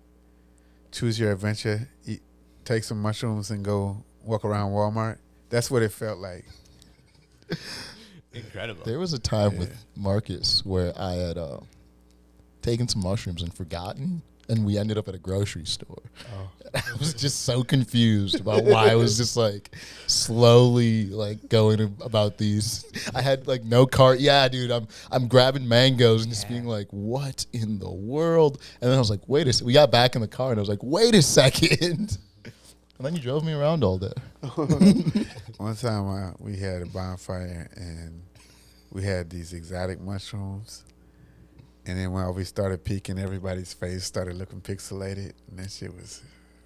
choose your adventure, take some mushrooms and go walk around Walmart. That's what it felt like. Incredible. There was a time with Marcus where I had taken some mushrooms and forgotten and we ended up at a grocery store. I was just so confused about why I was just like slowly like going about these. I had like no cart. Yeah, dude, I'm grabbing mangoes and just being like, what in the world? And then I was like, wait a second. We got back in the car and I was like, wait a second. And then you drove me around all day. One time we had a bonfire and we had these exotic mushrooms. And then when we started peeking, everybody's face started looking pixelated. And that shit was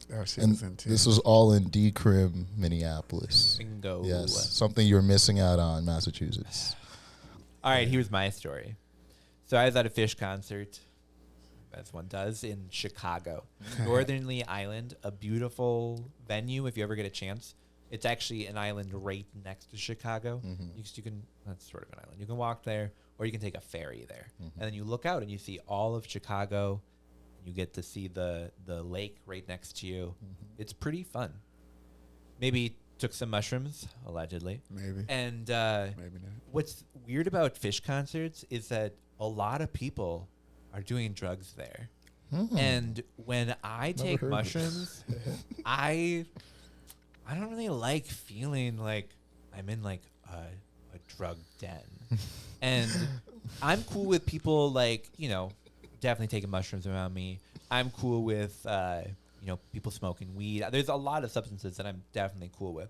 intense. This was all in Decrim, Minneapolis. Bingo. Yes, something you're missing out on, Massachusetts. All right, here's my story. So I was at a Fish concert, as one does, in Chicago. Northernly Island, a beautiful venue if you ever get a chance. It's actually an island right next to Chicago. You can, that's sort of an island. You can walk there, or you can take a ferry there. And then you look out and you see all of Chicago. You get to see the lake right next to you. It's pretty fun. Maybe took some mushrooms, allegedly. Maybe. And Maybe not. what's weird about Fish concerts is that a lot of people are doing drugs there. And when I take mushrooms, I don't really like feeling like I'm in like a drug den. And I'm cool with people like, definitely taking mushrooms around me. I'm cool with, people smoking weed. There's a lot of substances that I'm definitely cool with.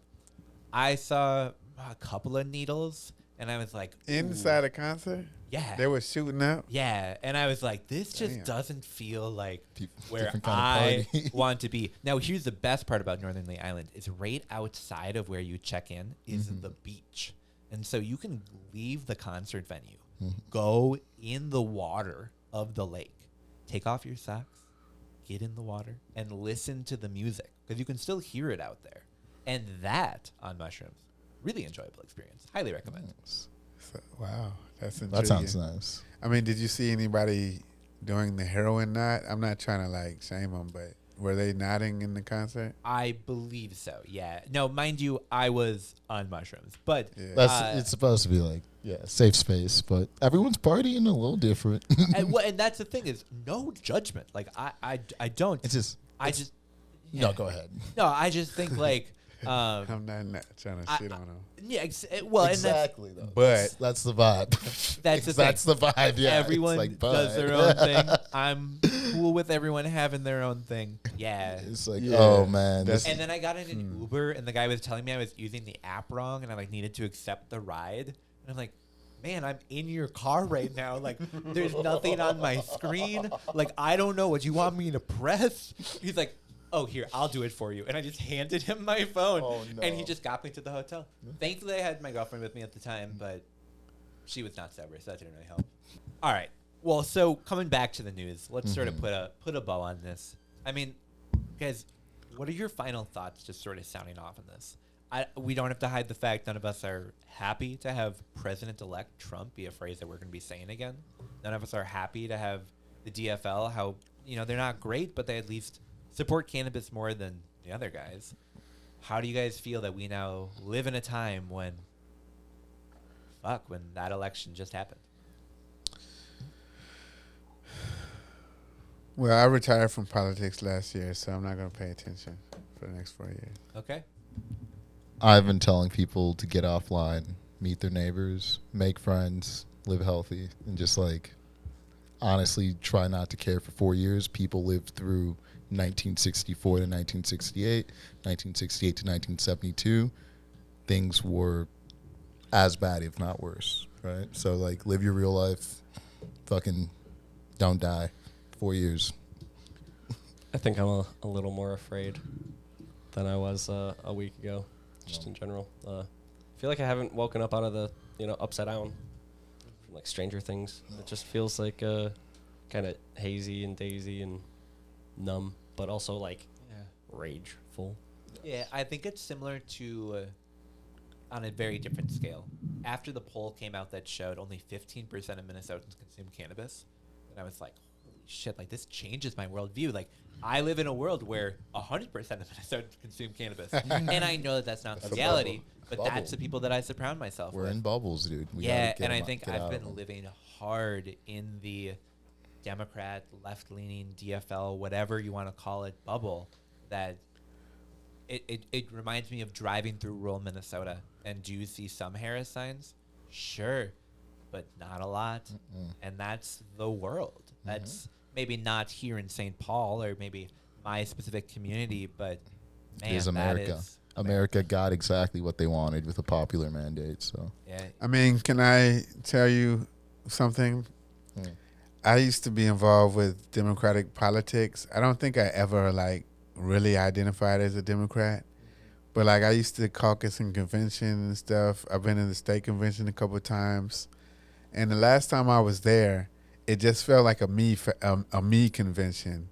I saw a couple of needles and I was like, ooh. Inside a concert? Yeah. They were shooting up? Yeah. And I was like, this just Damn. doesn't feel like where Different kind of I party. want to be. Now, here's the best part about Northernly Island is right outside of where you check in is the beach. And so you can leave the concert venue, go in the water of the lake, take off your socks, get in the water, and listen to the music because you can still hear it out there. And that, on mushrooms, really enjoyable experience. Highly recommend. So, wow. That's intriguing. That sounds nice. I mean, did you see anybody doing the heroin knot? I'm not trying to like shame them, but were they nodding in the concert? I believe so, yeah. No, mind you, I was on mushrooms. But It's supposed to be like, safe space, but everyone's partying a little different. and that's the thing is no judgment. Like, I don't. No, go ahead. No, I just think like... I'm not trying to shit on them. Yeah, Exactly, though. But that's the vibe. That's the That's the vibe. Yeah, everyone it's like, does their own thing. I'm cool with everyone having their own thing. Yeah. It's like, Yeah. oh man, And then I got in an Uber, and the guy was telling me I was using the app wrong, and I like needed to accept the ride. And I'm like, man, I'm in your car right now. Like, there's nothing on my screen. Like, I don't know what you want me to press. He's like, oh, here, I'll do it for you. And I just handed him my phone. Oh, no. And he just got me to the hotel. Thankfully, I had my girlfriend with me at the time, but she was not sober, so that didn't really help. All right. Well, so coming back to the news, let's sort of put a bow on this. I mean, guys, what are your final thoughts just sort of sounding off on this? We don't have to hide the fact none of us are happy to have President-elect Trump be a phrase that we're going to be saying again. None of us are happy to have the DFL, how, they're not great, but they at least support cannabis more than the other guys. How do you guys feel that we now live in a time when that election just happened? Well, I retired from politics last year, so I'm not going to pay attention for the next 4 years. Okay. I've been telling people to get offline, meet their neighbors, make friends, live healthy, and just like honestly try not to care for 4 years. People lived through 1964 to 1968, 1968 to 1972. Things were as bad, if not worse, right? So, like, live your real life. Fucking don't die. 4 years. I think I'm a little more afraid than I was a week ago, just in general. I feel like I haven't woken up out of the, upside down from, like, Stranger Things. It just feels like kind of hazy and daisy and numb, but also, like, rageful. Yeah, I think it's similar to, on a very different scale. After the poll came out that showed only 15% of Minnesotans consume cannabis, and I was like, holy shit, like, this changes my worldview. Like, I live in a world where 100% of Minnesotans consume cannabis. And I know that that's not the reality, but Bubble. that's the people that I surround myself We're with. in bubbles, dude. We Yeah, gotta get and I them think get I've out of been them. living hard in the Democrat, left-leaning, DFL, whatever you want to call it, bubble, that it reminds me of driving through rural Minnesota. And do you see some Harris signs? Sure, but not a lot. And that's the world. That's maybe not here in St. Paul or maybe my specific community, but man, Here's America. that is America got exactly what they wanted with a popular mandate. So yeah. I mean, can I tell you something? I used to be involved with Democratic politics. I don't think I ever like really identified as a Democrat, but like I used to caucus in convention and stuff. I've been in the state convention a couple of times, and the last time I was there, it just felt like a me convention.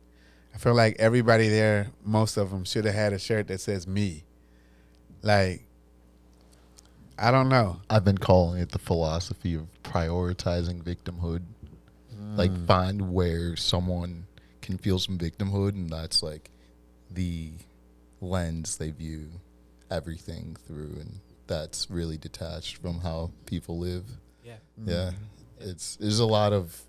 I feel like everybody there, most of them, should have had a shirt that says me. Like, I don't know. I've been calling it the philosophy of prioritizing victimhood. Like, find where someone can feel some victimhood, and that's like the lens they view everything through, and that's really detached from how people live. Yeah. Yeah, there's a lot of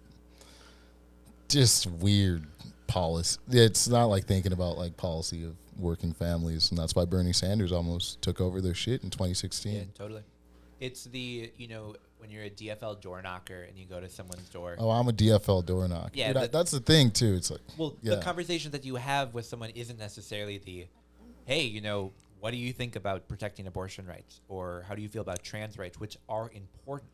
just weird policy. It's not like thinking about like policy of working families, and that's why Bernie Sanders almost took over their shit in 2016. Yeah, totally. It's the, when you're a DFL door knocker and you go to someone's door. Oh, I'm a DFL door knocker. Yeah, Dude, that's the thing too. It's like, well, yeah. the conversation that you have with someone isn't necessarily the, hey, what do you think about protecting abortion rights? Or how do you feel about trans rights, which are important.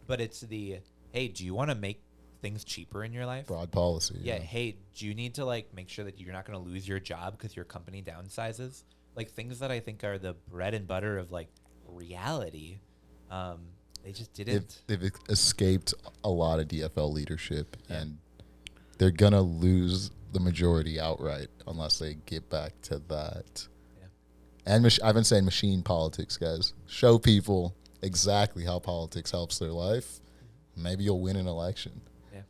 But it's the, hey, do you want to make things cheaper in your life? Broad policy. Yeah. Hey, do you need to like make sure that you're not going to lose your job because your company downsizes? Like things that I think are the bread and butter of like reality. They just didn't. They've escaped a lot of DFL leadership, and they're going to lose the majority outright unless they get back to that. Yeah. And I've been saying machine politics, guys. Show people exactly how politics helps their life. Maybe you'll win an election. Yeah.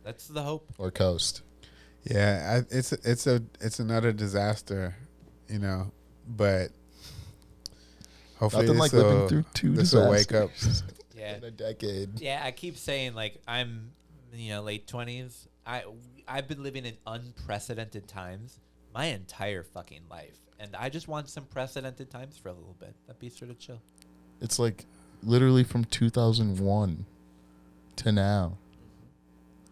That's the hope. Or coast. Yeah, it's another disaster, but hopefully Nothing like living through two this will wake disasters up. Yeah. in a decade. Yeah, I keep saying like I'm, late 20s. I've been living in unprecedented times my entire fucking life, and I just want some precedented times for a little bit. That'd be sort of chill. It's like literally from 2001 to now.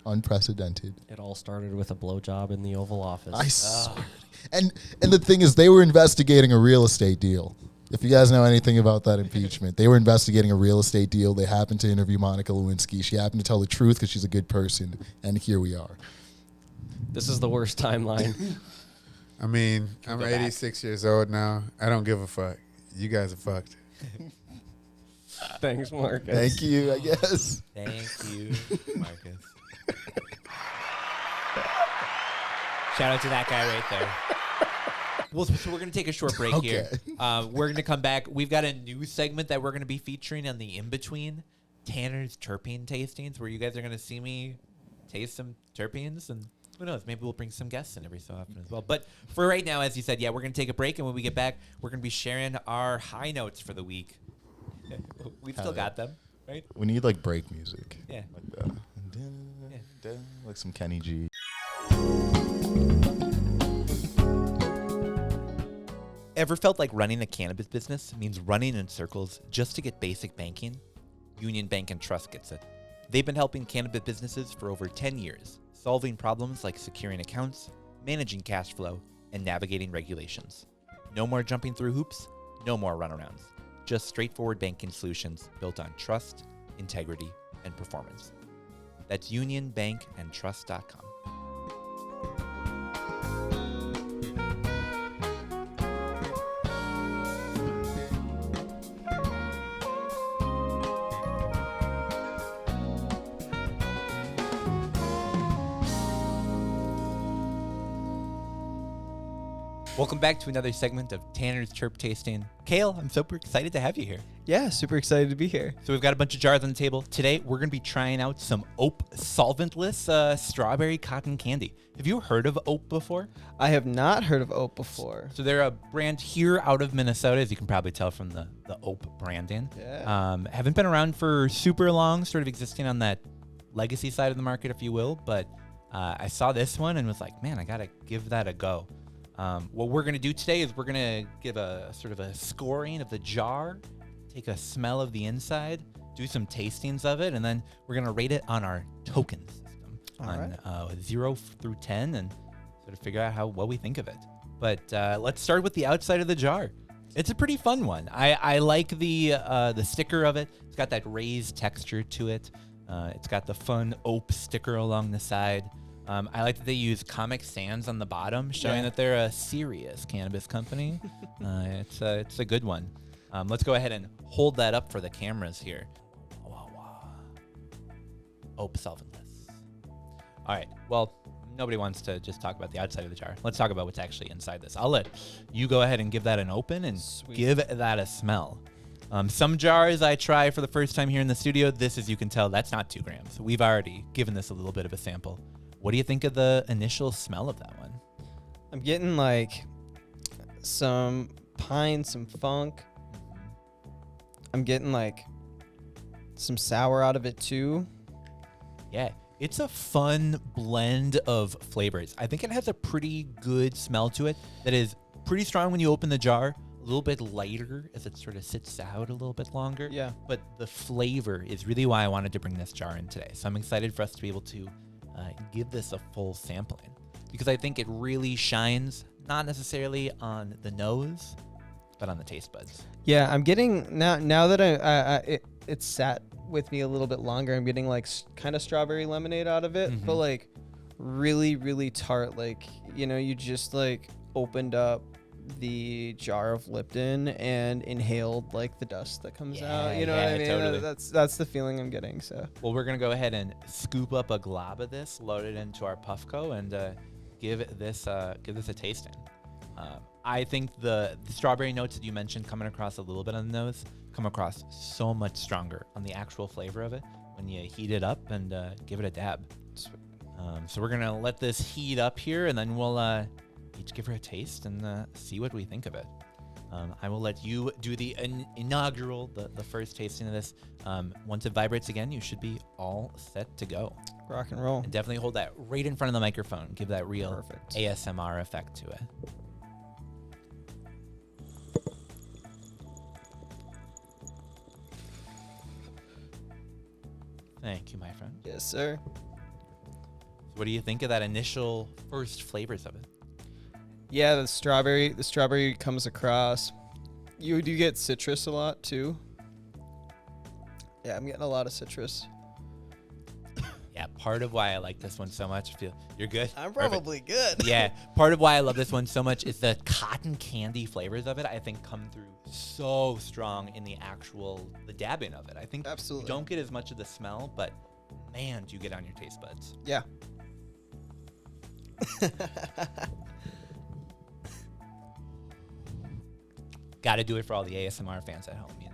Unprecedented. It all started with a blowjob in the Oval Office. I swear. And the thing is, they were investigating a real estate deal. If you guys know anything about that impeachment, they were investigating a real estate deal. They happened to interview Monica Lewinsky. She happened to tell the truth because she's a good person. And here we are. This is the worst timeline. I mean, I'm go back. 86 years old now. I don't give a fuck. You guys are fucked. Thanks, Marcus. Thank you, I guess. Thank you, Marcus. Shout out to that guy right there. Well, so we're going to take a short break here. We're going to come back. We've got a new segment that we're going to be featuring on the in-between, Tanner's terpene tastings, where you guys are going to see me taste some terpenes, and who knows, maybe we'll bring some guests in every so often as well. But for right now, as you said, we're going to take a break, and when we get back, we're going to be sharing our high notes for the week. We've still got them, right? We need like break music. Yeah. Like that. Like some Kenny G. Ever felt like running a cannabis business means running in circles just to get basic banking? Union Bank and Trust gets it. They've been helping cannabis businesses for over 10 years, solving problems like securing accounts, managing cash flow, and navigating regulations. No more jumping through hoops, no more runarounds. Just straightforward banking solutions built on trust, integrity, and performance. That's unionbankandtrust.com. Welcome back to another segment of Tanner's Terp Tasting. Kale, I'm super excited to have you here. Yeah, super excited to be here. So we've got a bunch of jars on the table. Today, we're going to be trying out some Ope Solventless strawberry cotton candy. Have you heard of Ope before? I have not heard of Ope before. So they're a brand here out of Minnesota, as you can probably tell from the Ope branding. Yeah. Haven't been around for super long, sort of existing on that legacy side of the market, if you will, but I saw this one and was like, man, I got to give that a go. What we're going to do today is we're going to give a sort of a scoring of the jar, take a smell of the inside, do some tastings of it, and then we're going to rate it on our token system on 0 through 10 and sort of figure out what we think of it. But let's start with the outside of the jar. It's a pretty fun one. I like the sticker of it. It's got that raised texture to it. It's got the fun Ope sticker along the side. I like that they use Comic Sans on the bottom, showing that they're a serious cannabis company. It's a good one. Let's go ahead and hold that up for the cameras here. Ope Solventless. All right. Well, nobody wants to just talk about the outside of the jar. Let's talk about what's actually inside this. I'll let you go ahead and give that an open and give that a smell. Some jars I try for the first time here in the studio. This, as you can tell, that's not 2 grams. We've already given this a little bit of a sample. What do you think of the initial smell of that one? I'm getting like some pine, some funk. I'm getting like some sour out of it too. Yeah, it's a fun blend of flavors. I think it has a pretty good smell to it that is pretty strong when you open the jar, a little bit lighter as it sort of sits out a little bit longer. Yeah. But the flavor is really why I wanted to bring this jar in today. So I'm excited for us to be able to give this a full sampling because I think it really shines, not necessarily on the nose, but on the taste buds. Yeah, I'm getting now that it's sat with me a little bit longer. I'm getting like kind of strawberry lemonade out of it, but like really, really tart. Like, you know, you just like opened up the jar of Lipton and inhaled like the dust that comes out. You know what I mean? Totally. That's the feeling I'm getting. So well, we're gonna go ahead and scoop up a glob of this, load it into our Puffco, and give this a tasting. I think the strawberry notes that you mentioned coming across a little bit on the nose come across so much stronger on the actual flavor of it when you heat it up and give it a dab. So we're gonna let this heat up here, and then we'll each give her a taste and see what we think of it. I will let you do the inaugural, the first tasting of this. Once it vibrates again, you should be all set to go. rock and roll. And definitely hold that right in front of the microphone. Give that real Perfect. ASMR effect to it. Thank you, my friend. Yes, sir. What do you think of that initial first flavors of it? Yeah, the strawberry comes across. You do get citrus a lot too. Yeah, I'm getting a lot of citrus. Yeah, part of why I like this one so much. You're good. I'm Perfect. probably good. Yeah, part of why I love this one so much is the cotton candy flavors of it. I think come through so strong in the dabbing of it. I think Absolutely. you don't get as much of the smell, but man, do you get on your taste buds. Yeah. Got to do it for all the ASMR fans at home, you know.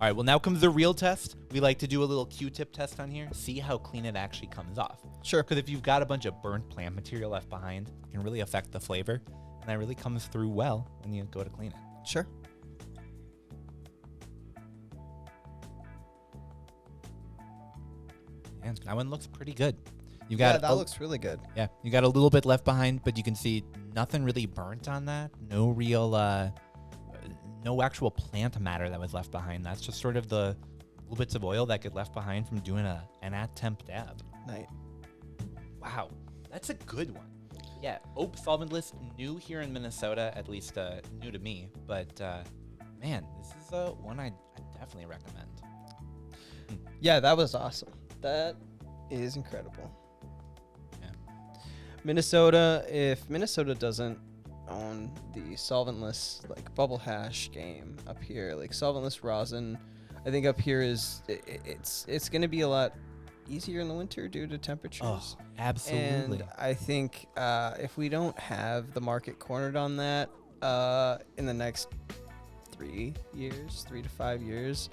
All right, well, now comes the real test. We like to do a little Q-tip test on here, see how clean it actually comes off. Sure. Because if you've got a bunch of burnt plant material left behind, it can really affect the flavor, and that really comes through well when you go to clean it. Sure. And that one looks pretty good. You got that looks really good. Yeah, you got a little bit left behind, but you can see nothing really burnt on that. No real, no actual plant matter that was left behind. That's just sort of the little bits of oil that get left behind from doing an at-temp dab. Nice. Wow, that's a good one. Yeah, Ope Solventless, new here in Minnesota, at least new to me. But man, this is one I definitely recommend. Yeah, that was awesome. That is incredible. Yeah. Minnesota, if Minnesota doesn't own the solventless like bubble hash game up here, like solventless rosin, I think up here is it's going to be a lot easier in the winter due to temperatures. Oh, absolutely. And I think if we don't have the market cornered on that in the next 3 to 5 years,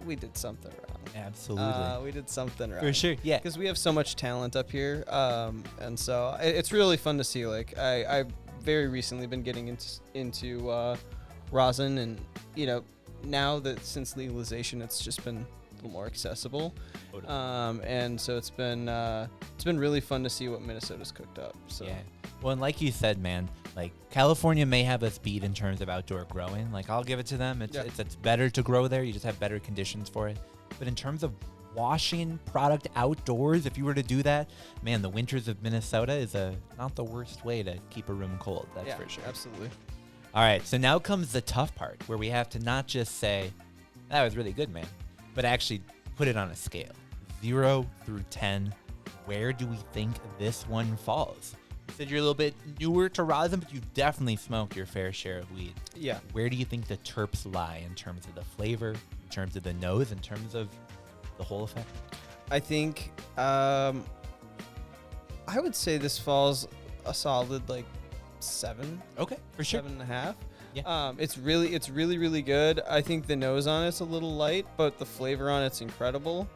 we did something wrong. Absolutely. We did something wrong. For sure, yeah. Because we have so much talent up here, and so it's really fun to see. Like I've very recently been getting into rosin, and you know, now that since legalization, it's just been little more accessible. And so it's been really fun to see what Minnesota's cooked up. So. Yeah. Well, and like you said, man, like California may have us beat in terms of outdoor growing. Like I'll give it to them. It's better to grow there. You just have better conditions for it. But in terms of washing product outdoors, if you were to do that, man, the winters of Minnesota is not the worst way to keep a room cold. That's for sure. Absolutely. All right, so now comes the tough part where we have to not just say, that was really good, man, but actually put it on a scale. 0 through 10, where do we think this one falls? You said you're a little bit newer to rosin, but you've definitely smoked your fair share of weed. Yeah. Where do you think the terps lie in terms of the flavor, in terms of the nose, in terms of the whole effect? I think I would say this falls a solid 7. Okay, for sure. 7.5. Yeah. It's really good. I think the nose on it's a little light, but the flavor on it's incredible.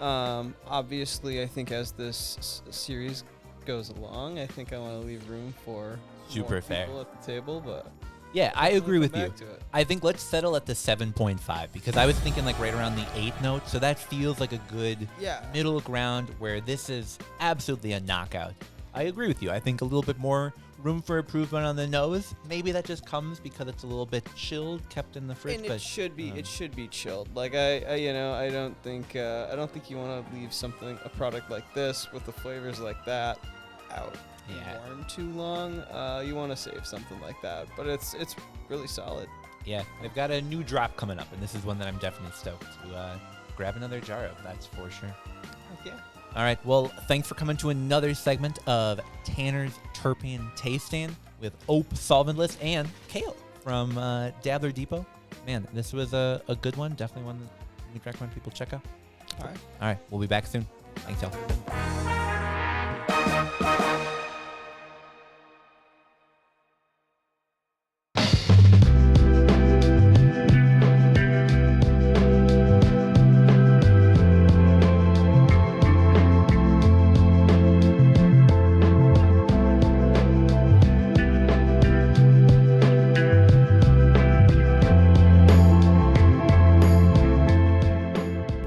Obviously, I think as this series goes along, I think I want to leave room for Super more fair people at the table, but yeah, I agree with you. back to it. I think let's settle at the 7.5 because I was thinking right around the 8th note, so that feels like a good middle ground where this is absolutely a knockout. I agree with you. I think a little bit more room for improvement on the nose. Maybe that just comes because it's a little bit chilled, kept in the fridge. And but it should be chilled. I don't think you want to leave a product like this with the flavors like that out warm too long. You want to save something like that, but it's really solid. Yeah, they've got a new drop coming up, and this is one that I'm definitely stoked to grab another jar of. That's for sure. Heck yeah. All right, well, thanks for coming to another segment of Tanner's Terpene Tasting with Ope Solventless and Kale from Dabbler Depot. Man, this was a good one. Definitely one that we'd recommend people check out. All right, we'll be back soon. Thanks, y'all.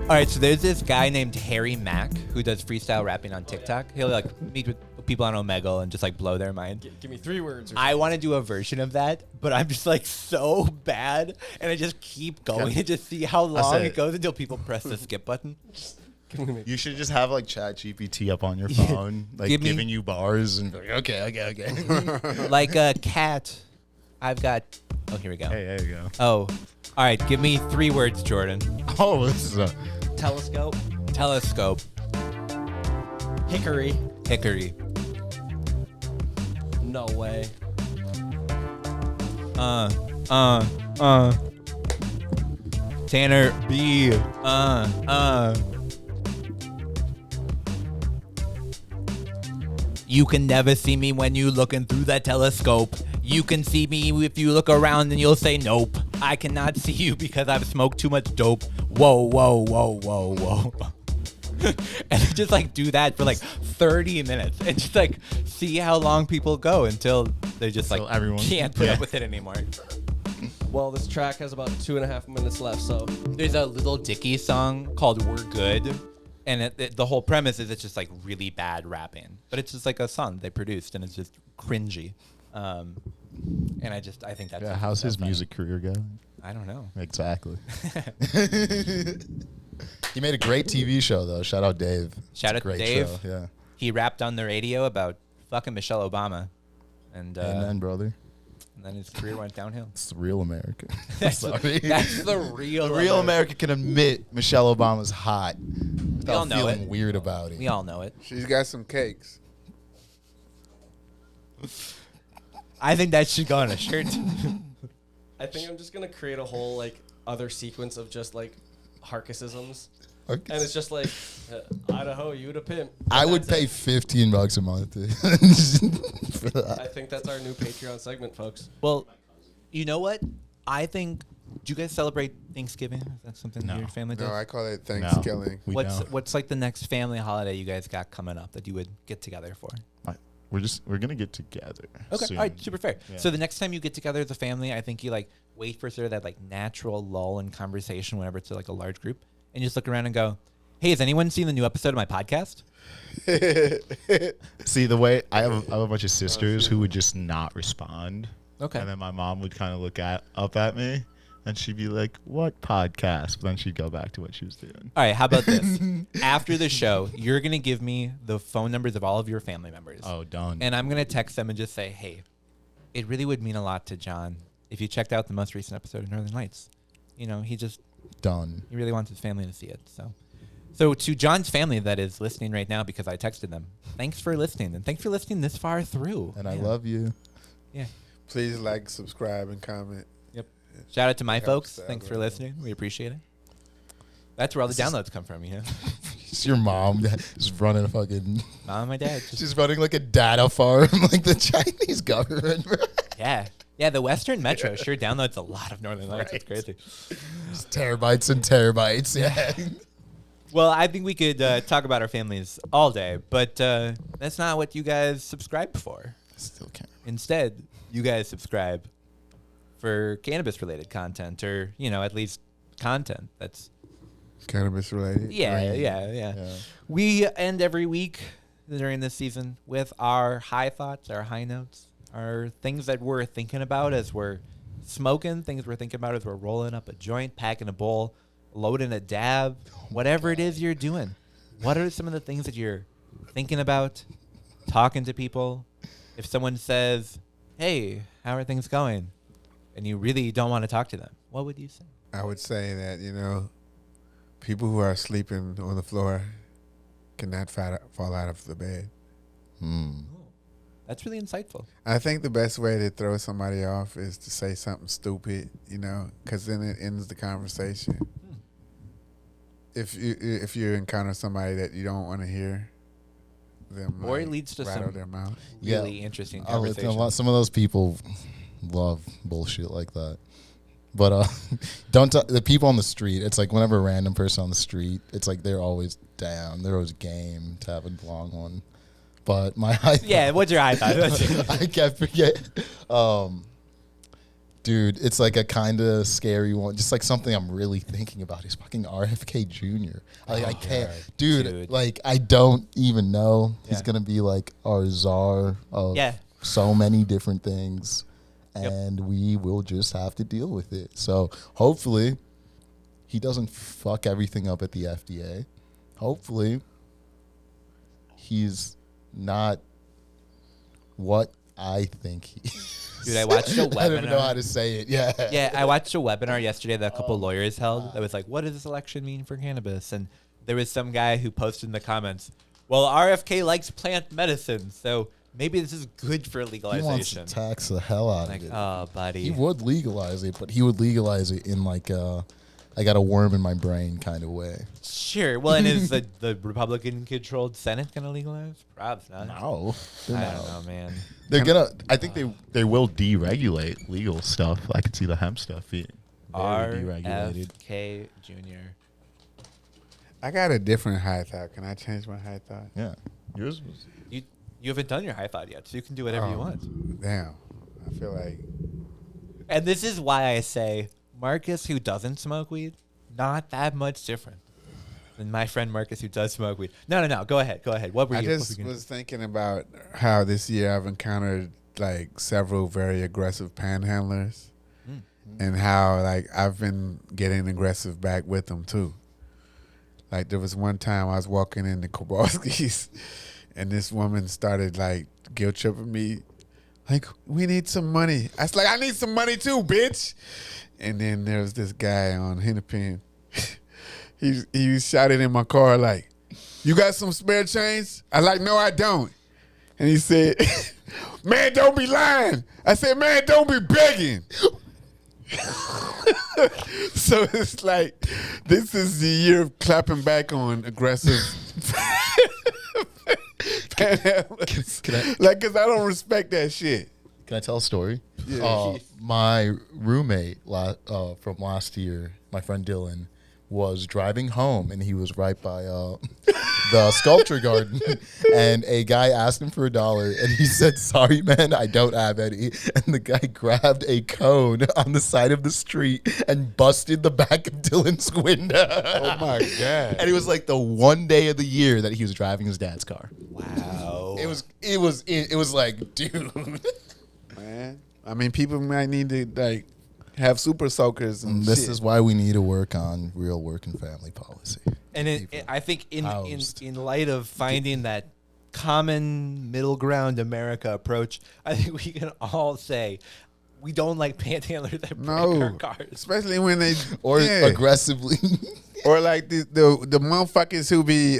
All right, so there's this guy named Harry Mack who does freestyle rapping on TikTok. He'll meet with people on Omegle and just blow their mind. Give me 3 words. I want to do a version of that, but I'm just so bad, and I just keep going and just see how long it goes until people press the skip button. You should just have Chat GPT up on your phone, giving you bars and be like, okay. Like a cat. I've got. Oh, here we go. Hey, there you go. Oh, all right. Give me 3 words, Jordan. Oh, this is a telescope. Telescope. Hickory. Hickory. No way. Tanner B. You can never see me when you looking through that telescope. You can see me if you look around and you'll say nope. I cannot see you because I've smoked too much dope. Whoa, whoa, whoa, whoa, whoa. And just do that for 30 minutes and just see how long people go until they just everyone can't put up with it anymore. Well, this track has about 2.5 minutes left, so there's a Little Dicky song called We're Good. And the whole premise is it's just really bad rapping, but it's just a song they produced and it's just cringy. And I think that's how's his music career going? I don't know. Exactly. He made a great TV show though. Shout out Dave. Shout out to Dave. Show. Yeah. He rapped on the radio about fucking Michelle Obama, and then brother. And then his career went downhill. It's the real America. That's the real. The real America can admit Michelle Obama's hot without feeling weird about it. We all know it. She's got some cakes. I think that should go on a shirt. I think I'm just gonna create a whole other sequence of just Harkisisms. And it's just Idaho, you the pimp. I would pay $15 a month for that. I think that's our new Patreon segment, folks. Well, you know what? I think. Do you guys celebrate Thanksgiving? Is that something your family does? No, I call it Thanksgiving. No, what's the next family holiday you guys got coming up that you would get together for? We're gonna get together. Okay, soon. all right, super fair. Yeah. So the next time you get together as a family, I think you wait for sort of that natural lull in conversation whenever it's a large group, and you just look around and go, hey, has anyone seen the new episode of my podcast? See, the way I have a bunch of sisters who would just not respond. Okay. And then my mom would kind of look up at me, and she'd be like, what podcast? But then she'd go back to what she was doing. All right, how about this? After the show, you're going to give me the phone numbers of all of your family members. Oh, done. And I'm going to text them and just say, hey, it really would mean a lot to John if you checked out the most recent episode of Northern Lights. You know, he really wants his family to see it. So to John's family that is listening right now because I texted them, thanks for listening. And thanks for listening this far through. And I love you. Yeah. Please like, subscribe, and comment. Yep. Shout out to my Helps folks. the Thanks for algorithm. listening. We appreciate it. That's where all the downloads come from, you know? It's your mom that's running a fucking... Mom and my dad. She's running like a data farm, like the Chinese government. Yeah. Yeah, the Western Metro sure downloads a lot of Northern Lights. It's crazy. Just terabytes and terabytes, yeah. Well, I think we could talk about our families all day, but that's not what you guys subscribe for. Still can't. Instead, you guys subscribe for cannabis-related content, or, you know, at least content that's... Cannabis related. Yeah. We end every week during this season with our high thoughts, our high notes, our things that we're thinking about as we're smoking, things we're thinking about as we're rolling up a joint, packing a bowl, loading a dab, whatever it is you're doing. What are some of the things that you're thinking about, talking to people? If someone says, hey, how are things going? And you really don't want to talk to them, what would you say? I would say that, you know, people who are sleeping on the floor cannot fall out of the bed. That's really insightful. I think the best way to throw somebody off is to say something stupid, you know, because then it ends the conversation. If you encounter somebody that you don't want to hear them, Or it leads to rattle some their mouth. really interesting I'll let conversation. some of those people love bullshit like that. But don't the people on the street. It's like whenever a random person on the street, it's like they're always down. They're always game to have a long one. But my high Yeah, what's your high thought? I can't forget. Dude, it's like a kind of scary one. Just like something I'm really thinking about is fucking RFK Jr. I can't, dude. Like I don't even know. He's gonna be like our czar of so many different things. And we will just have to deal with it. So hopefully he doesn't fuck everything up at the FDA. Hopefully he's not what I think he is. Dude, I watched a webinar. I don't even know how to say it. Yeah. Yeah, I watched a webinar yesterday that a couple lawyers held that was like, what does this election mean for cannabis? And there was some guy who posted in the comments, well, RFK likes plant medicine, so maybe this is good for legalization. He wants to tax the hell out of it. Oh, buddy. He would legalize it, but he would legalize it in like I got a worm in my brain kind of way. Sure. Well, and is the Republican-controlled Senate going to legalize? Probably not. No. I don't know, man. They're gonna. I think they will deregulate legal stuff. I could see the hemp stuff being very deregulated. RFK Jr. I got a different high thought. Can I change my high thought? Yeah. Yours was... You haven't done your high thought yet, so you can do whatever you want. Damn. I feel like... And this is why I say Marcus, who doesn't smoke weed, not that much different than my friend Marcus, who does smoke weed. No. Go ahead. What were you? I just was thinking about how this year I've encountered like several very aggressive panhandlers, and how like I've been getting aggressive back with them too. Like there was one time I was walking in the Kowalski's, and this woman started like guilt tripping me, like, we need some money. I was like, I need some money too, bitch. And then there was this guy on Hennepin. He shouted in my car like, you got some spare change? I like, no, I don't. And he said, man, don't be lying. I said, man, don't be begging. So it's like, this is the year of clapping back on aggressive panhandlers. Like, because I don't respect that shit. Can I tell a story? Yeah. My roommate from last year, my friend Dylan, was driving home, and he was right by the sculpture garden, and a guy asked him for $1, and he said, "Sorry, man, I don't have any." And the guy grabbed a cone on the side of the street and busted the back of Dylan's window. Oh my god! And it was like the one day of the year that he was driving his dad's car. Wow. It was like, dude. Man, I mean, people might need to like have super soakers and This shit. is why we need to work on real work and family policy. And I think in Housed. light of finding that common middle ground America approach, I think we can all say we don't like panhandlers that break our cars. especially when they Or aggressively. or like the motherfuckers who be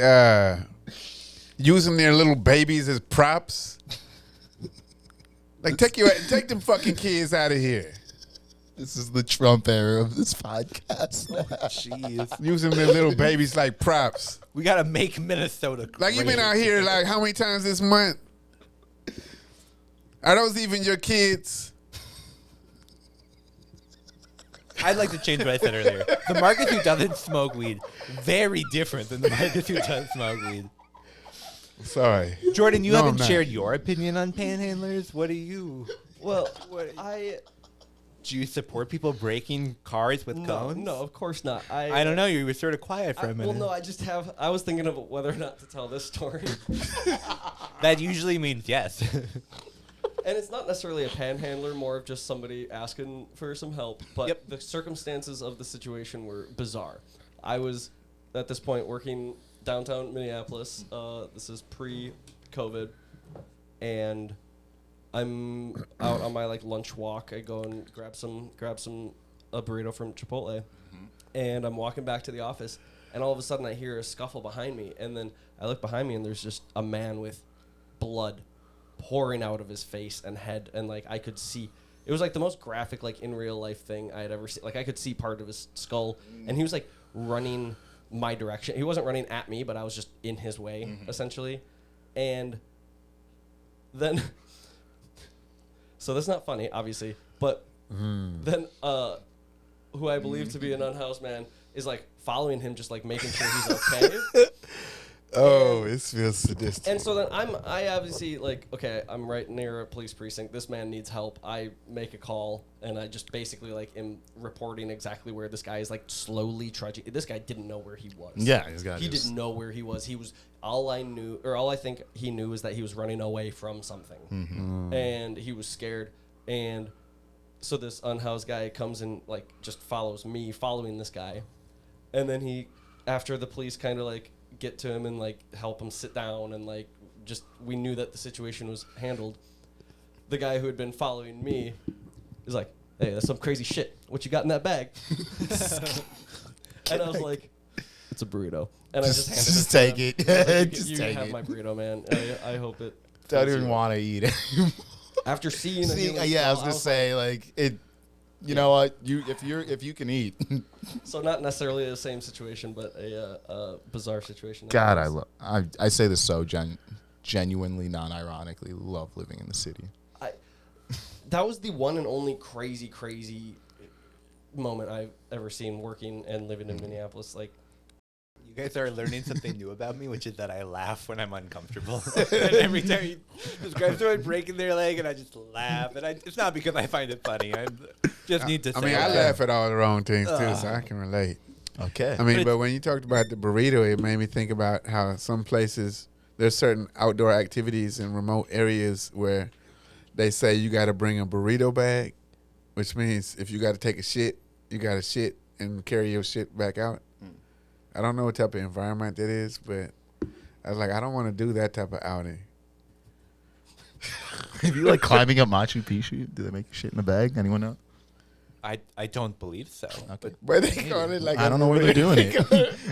using their little babies as props. Like take them fucking kids out of here. This is the Trump era of this podcast. Jeez. Using their little babies like props. We got to make Minnesota Like you've been great. out here like how many times this month? Are those even your kids? I'd like to change what I said earlier. The Marcus who doesn't smoke weed, very different than the Marcus who does smoke weed. Sorry. Jordan, you No, I'm haven't not. shared your opinion on panhandlers. What do you? Well, Do you support people breaking cars with cones? no, of course not. I don't know. You were sort of quiet for a minute. Well, no, I was thinking of whether or not to tell this story. That usually means yes. And it's not necessarily a panhandler, more of just somebody asking for some help. But the circumstances of the situation were bizarre. I was, at this point, working downtown Minneapolis. This is pre-COVID. And I'm out on my lunch walk. I go and grab a burrito from Chipotle. And I'm walking back to the office. And all of a sudden I hear a scuffle behind me. And then I look behind me and there's just a man with blood pouring out of his face and head, and I could see it was the most graphic in real life thing I had ever seen. I could see part of his skull, and he was running my direction. He wasn't running at me, but I was just in his way essentially. And then so that's not funny, obviously, but then who I believe to be an unhoused man is following him, just making sure he's okay. Oh, it feels sadistic. And so then I obviously okay, I'm right near a police precinct. This man needs help. I make a call, and I just basically am reporting exactly where this guy is slowly trudging. This guy didn't know where he was. Yeah, he didn't know where he was. He was all I think he knew is that he was running away from something, and he was scared. And so this unhoused guy comes and just follows me, following this guy, and then he, after the police kind of get to him and help him sit down, and just we knew that the situation was handled. The guy who had been following me is like, "Hey, that's some crazy shit. What you got in that bag?" And I was like, "It's a burrito." And I just handed Just it take to him. it. I was like, Just you take have it. my burrito, man. I hope it. Don't fills even you up." want to eat it. After seeing a human Yeah, I was skull, gonna say it. You know what? If you can eat. So not necessarily the same situation, but a bizarre situation. God, I say this so genuinely, non-ironically, love living in the city. That was the one and only crazy moment I've ever seen working and living in Minneapolis. You guys are learning something new about me, which is that I laugh when I'm uncomfortable. And every time you describe someone breaking their leg, and I just laugh. And it's not because I find it funny. I just need to say I mean, I that. laugh at all the wrong things too, so I can relate. Okay. I mean, but when you talked about the burrito, it made me think about how some places there's certain outdoor activities in remote areas where they say you got to bring a burrito bag, which means if you got to take a shit, you got to shit and carry your shit back out. I don't know what type of environment that is, but I was like, I don't want to do that type of outing. If you climbing up Machu Picchu, do they make you shit in a bag? Anyone know? I don't believe so. Okay. But they call it I don't know where they're doing it.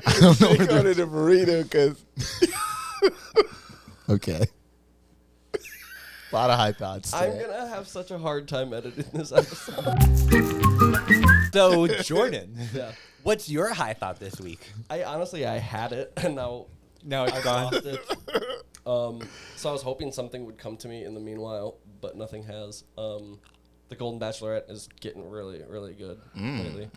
I don't know where they're doing it a burrito because Okay. A lot of high thoughts. I'm today. gonna have such a hard time editing this episode. So, Jordan, Yeah. what's your high thought this week? I had it, and now Now it's I've gone. lost it. So I was hoping something would come to me in the meanwhile, but nothing has. The Golden Bachelorette is getting really, really good lately.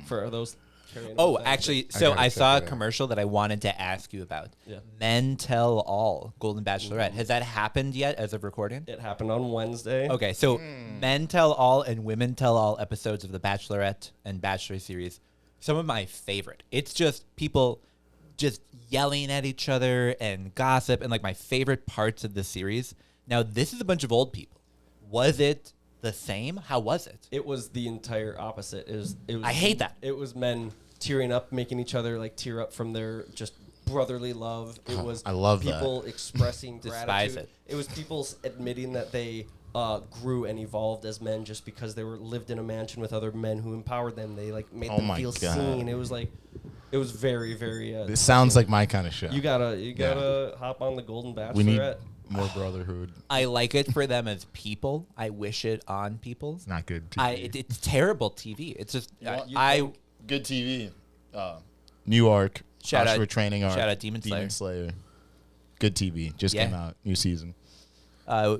For those carrying Oh, on that. actually, I so gotta I check saw a that out. commercial that I wanted to ask you about. Yeah. Men Tell All, Golden Bachelorette. Has that happened yet as of recording? It happened on Wednesday. Okay, so Men Tell All and Women Tell All episodes of the Bachelorette and Bachelor series, some of my favorite. It's just people just yelling at each other and gossip and like my favorite parts of the series. Now, this is a bunch of old people. Was it the same? How was it? It was the entire opposite. It was I hate that. It was men tearing up, making each other like tear up from their just brotherly love. It was I love that. people expressing Despise gratitude. it. It was people admitting that they grew and evolved as men just because they lived in a mansion with other men who empowered them. They like made Oh them my feel God. seen. It was very, very. This sounds like my kind of show. You gotta hop on the Golden Bachelorette. we need more brotherhood. I like it for them as people. I wish it on people. It's not good. TV. It's terrible TV. It's just Good TV. New Arc. Shout out- Oxford Training Arc. shout out Demon Slayer. Good TV. Just Yeah. came out. New season.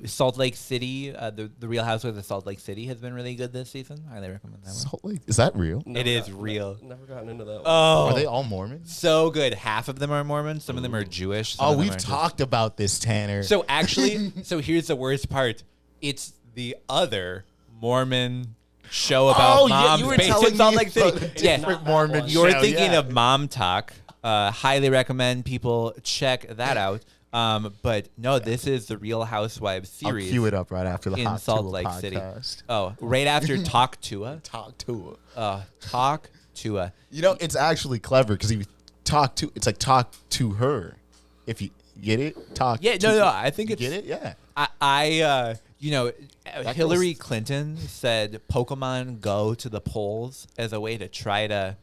Salt Lake City, the Real Housewives of Salt Lake City has been really good this season. Highly recommend that one. Salt Lake. Is that real? It is real. Never gotten into that. Oh, Are they all Mormons? so good. Half of them are Mormon. Some of them are Jewish. some of them We've are just- talked about this, Tanner. So actually, so here's the worst part. It's the other Mormon show about Oh, yeah, moms you were based in telling Salt me Lake City. about Yeah, different Mormon you're show, thinking yeah. of Mom Talk. Highly recommend people check that out. But no, this is the Real Housewives I'll series cue it up right after the in Hot Salt Tour Lake City. podcast. Oh, right after Talk Tua. Talk to her. Talk Tua. You know, it's actually clever because if you talk to, it's like talk to her. If you get it, talk. Yeah, to no, her. I think You it's get it. Yeah. Hillary Clinton said Pokemon Go to the polls as a way to try to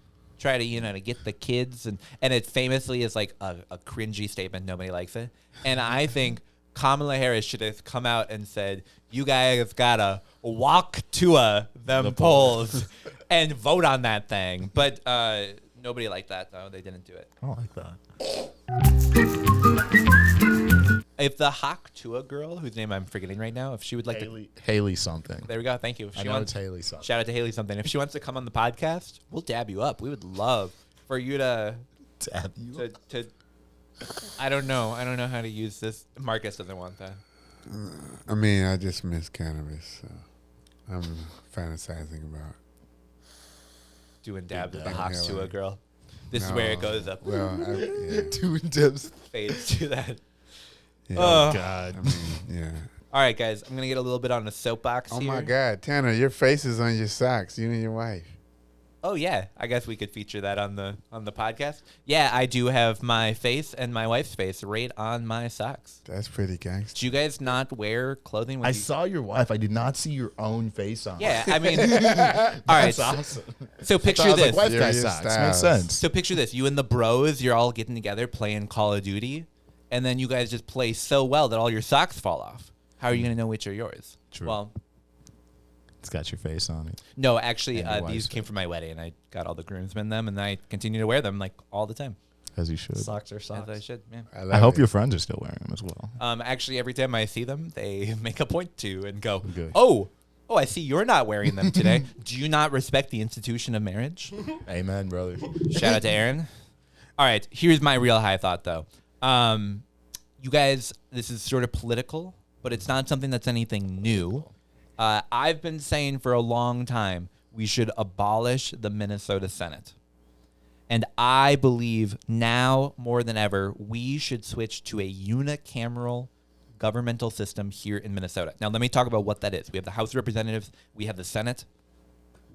to get the kids and it famously is like a cringy statement. Nobody likes it. And I think Kamala Harris should have come out and said, you guys gotta walk to them polls and vote on that thing. But nobody liked that though. They didn't do it. I don't like that. If the Hawk Tua girl, whose name I'm forgetting right now, if she would like Haley something. there we go. Thank you. If I she know wants, it's Haley something. shout out to Haley something. If she wants to come on the podcast, we'll dab you up. We would love for you to Dab you up. I don't know how to use this. Marcus doesn't want that. I mean, I just miss cannabis, so I'm fantasizing about. Doing dabs with the dab. Hawk Yeah, Tua like- girl. This is where it No, goes up. Well, yeah, Doing dibs. Fades to that. yeah. Oh. God. I mean, yeah. All right, guys. I'm gonna get a little bit on the soapbox Oh here. my God, Tanner, your face is on your socks. You and your wife. Oh yeah, I guess we could feature that on the podcast. Yeah, I do have my face and my wife's face right on my socks. That's pretty gangster. Do you guys not wear clothing? With I you? saw your wife. I did not see your own face on. Yeah, I mean, all right. That's awesome. So I picture was this. like, wife guy Serious socks. Makes styles. sense. So picture this. You and the bros, you're all getting together playing Call of Duty, and then you guys just play so well that all your socks fall off. How are you going to know which are yours? True. Well, It's got your face on it. no, actually, And your these wife's came from my wedding, and I got all the groomsmen them, and I continue to wear them like all the time. As you should. Socks are socks. As I should, yeah. I hope your friends are still wearing them as well. Actually, every time I see them, they make a point to and go, Good. oh, I see you're not wearing them today. Do you not respect the institution of marriage? Amen, brother. Shout out to Aaron. All right, here's my real high thought, though. You guys, this is sort of political, but it's not something that's anything new. I've been saying for a long time we should abolish the Minnesota Senate. And I believe now more than ever, we should switch to a unicameral governmental system here in Minnesota. Now, let me talk about what that is. We have the House of Representatives. We have the Senate.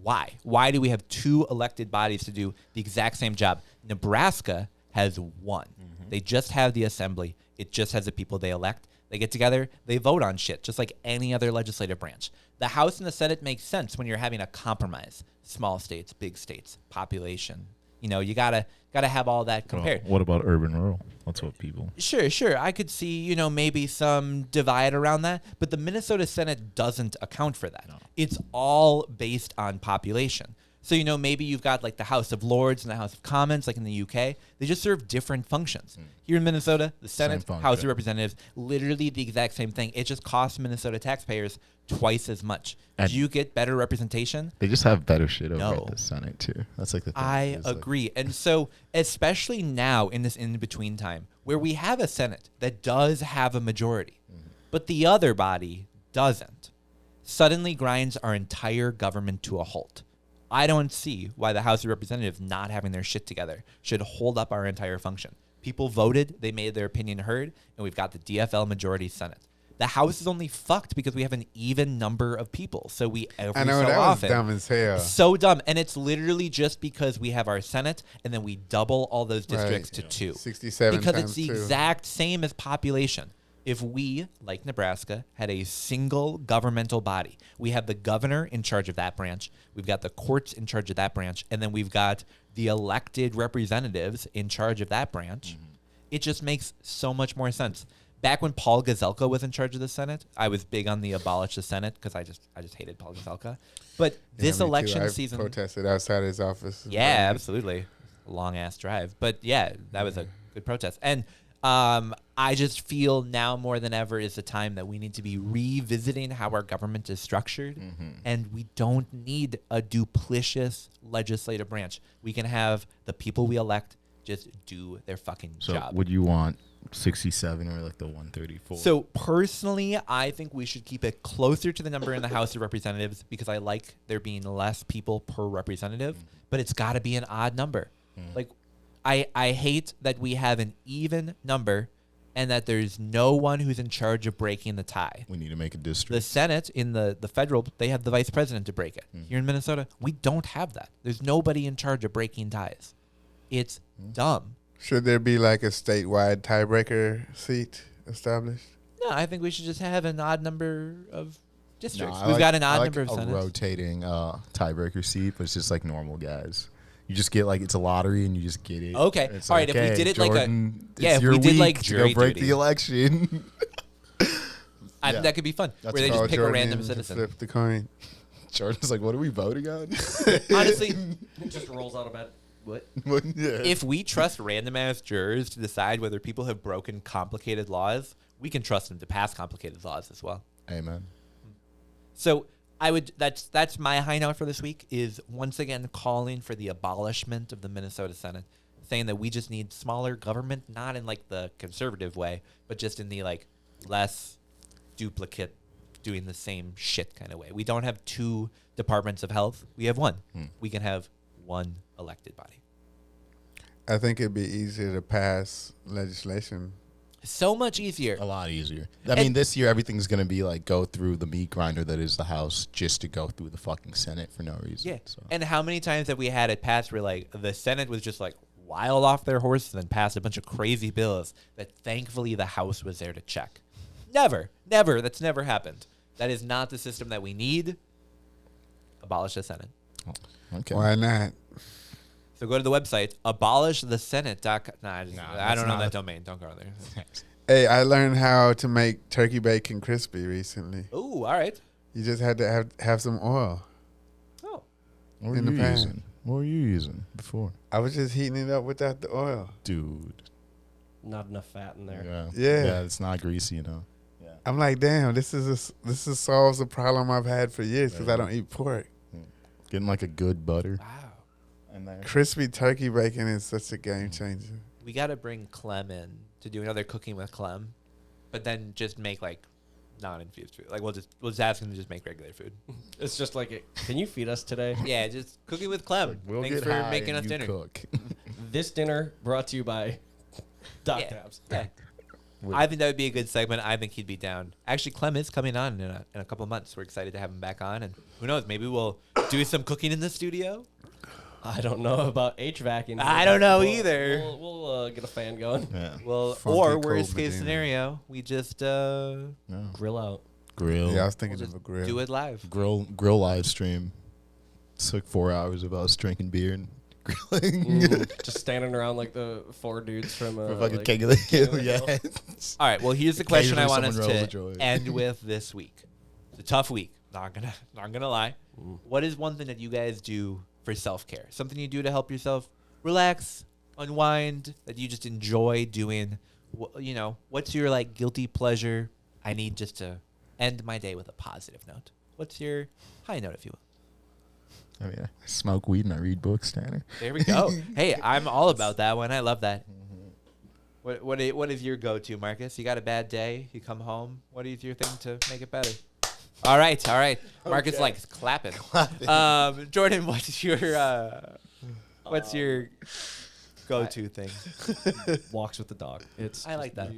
Why? Why do we have two elected bodies to do the exact same job? Nebraska has one. They just have the assembly. It just has the people they elect. They get together, they vote on shit, just like any other legislative branch. The House and the Senate make sense when you're having a compromise. Small states, big states, population. You know, you gotta have all that compared. Well, what about urban rural? That's what people. Sure. I could see, maybe some divide around that, but the Minnesota Senate doesn't account for that. No. It's all based on population. So, you know, maybe you've got like the House of Lords and the House of Commons, like in the UK. They just serve different functions. Here in Minnesota, the Senate, House of Representatives, literally the exact same thing. It just costs Minnesota taxpayers twice as much. And Do you get better representation? They just have better shit over No. at the Senate too. That's like the thing. I It's like- agree. And so, especially now in this in-between time, where we have a Senate that does have a majority, but the other body doesn't, suddenly grinds our entire government to a halt. I don't see why the House of Representatives not having their shit together should hold up our entire function. People voted, they made their opinion heard, and we've got the DFL majority Senate. The House is only fucked because we have an even number of people. So we every I know so that often, was dumb as hell. so dumb, and it's literally just because we have our Senate, and then we double all those districts to 2. 67 because times it's the 2. exact same as population. If we, like Nebraska, had a single governmental body, we have the governor in charge of that branch, we've got the courts in charge of that branch, and then we've got the elected representatives in charge of that branch. It just makes so much more sense. Back when Paul Gazelka was in charge of the Senate, I was big on the abolish the Senate because I just hated Paul Gazelka. But this election I season, protested outside his office. yeah, absolutely, long ass drive. But yeah, that was a good protest. And I just feel now more than ever is the time that we need to be revisiting how our government is structured, and we don't need a duplicitous legislative branch. We can have the people we elect just do their fucking So job. would you want 67 or like the 134? So personally, I think we should keep it closer to the number in the House of Representatives because I like there being less people per representative, but it's got to be an odd number. Like, I hate that we have an even number and that there's no one who's in charge of breaking the tie. we need to make a The district. Senate in the federal, they have the vice president to break it. Here in Minnesota, we don't have that. There's nobody in charge of breaking ties. It's dumb. Should there be like a statewide tiebreaker seat established? No, I think we should just have an odd number of districts. I We've like- got an I odd like number of a senates. rotating tiebreaker seat, but it's just like normal guys. You just get like it's a lottery and you just get it. Okay. It's All right, if we "Hey, did it like a- Jordan, yeah, it's if your we did, week like, to jury go break duty. the election. I think that could be fun, where they just Call pick a Jordan random in to citizen. Flip the coin. Jordan's like, what are we voting on? Honestly, Just rolls out of bed. What? Yeah. if we trust random ass jurors to decide whether people have broken complicated laws, we can trust them to pass complicated laws as well. Amen. So I would that's my high note for this week is once again calling for the abolishment of the Minnesota Senate, saying that we just need smaller government, not in like the conservative way, but just in the like less duplicate, doing the same shit kind of way. We don't have 2 departments of health. We have 1. We can have 1 elected body. I think it'd be easier to pass legislation. So much easier. A lot easier. I mean, this year everything's gonna be like go through the meat grinder that is the House just to go through the fucking Senate for no reason. Yeah. So. And how many times have we had it passed where like the Senate was just like wild off their horse and then passed a bunch of crazy bills that thankfully the House was there to check? Never. That's never happened. That is not the system that we need. Abolish the Senate. Okay. Why not? So go to the website, abolishthesenate.com. I don't that's know not that a- domain. Don't go there. Hey, I learned how to make turkey bacon crispy recently. Ooh, all right. You just had to have some oil. Oh. What were in the you pan. using? What were you using before, I was just heating it up without the oil. dude? Not enough fat in there. Yeah. It's not greasy, you know. I'm like, damn, this solves a problem I've had for years because I don't eat pork. Getting like a good butter. Wow. In there. Crispy turkey bacon is such a game changer. We got to bring Clem in to do another cooking with Clem, but then just make like non-infused food. Like we'll just ask him to just make regular food. It's just like, can you feed us today? Yeah, just cooking with Clem. We'll Thanks get for high making and us you dinner. Cook. This dinner brought to you by Doc Yeah. Tabs. Yeah. I think that would be a good segment. I think he'd be down. Actually, Clem is coming on in a couple of months. We're excited to have him back on, and who knows? Maybe we'll do some cooking in the studio. I don't know about HVAC. I don't know either. We'll get a fan going. Yeah. Well, Funky or cold worst case Medina. scenario, we just No. Grill out. Grill. Yeah, I was we'll thinking just of a grill. do it live. Grill live stream. It's like 4 hours of us drinking beer and grilling. Just standing around like the 4 dudes from For fucking like, King of the Hill, King of the yeah. All right. Well, here's the question I want us Occasionally someone to rolls a joint. end with this week. It's a tough week. Not gonna lie. What is one thing that you guys do for self-care? Something you do to help yourself relax, unwind, that you just enjoy doing. You know, what's your like guilty pleasure? I need just to end my day with a positive note. What's your high note, if you will? Oh yeah, I smoke weed and I read books, Tanner. There we go. Hey, I'm all about that one. I love that. What is your go-to, Marcus? You got a bad day, you come home. What is your thing to make it better? All right. Marcus likes clapping. Jordan, what's your go-to thing? Walks with the dog. I like that.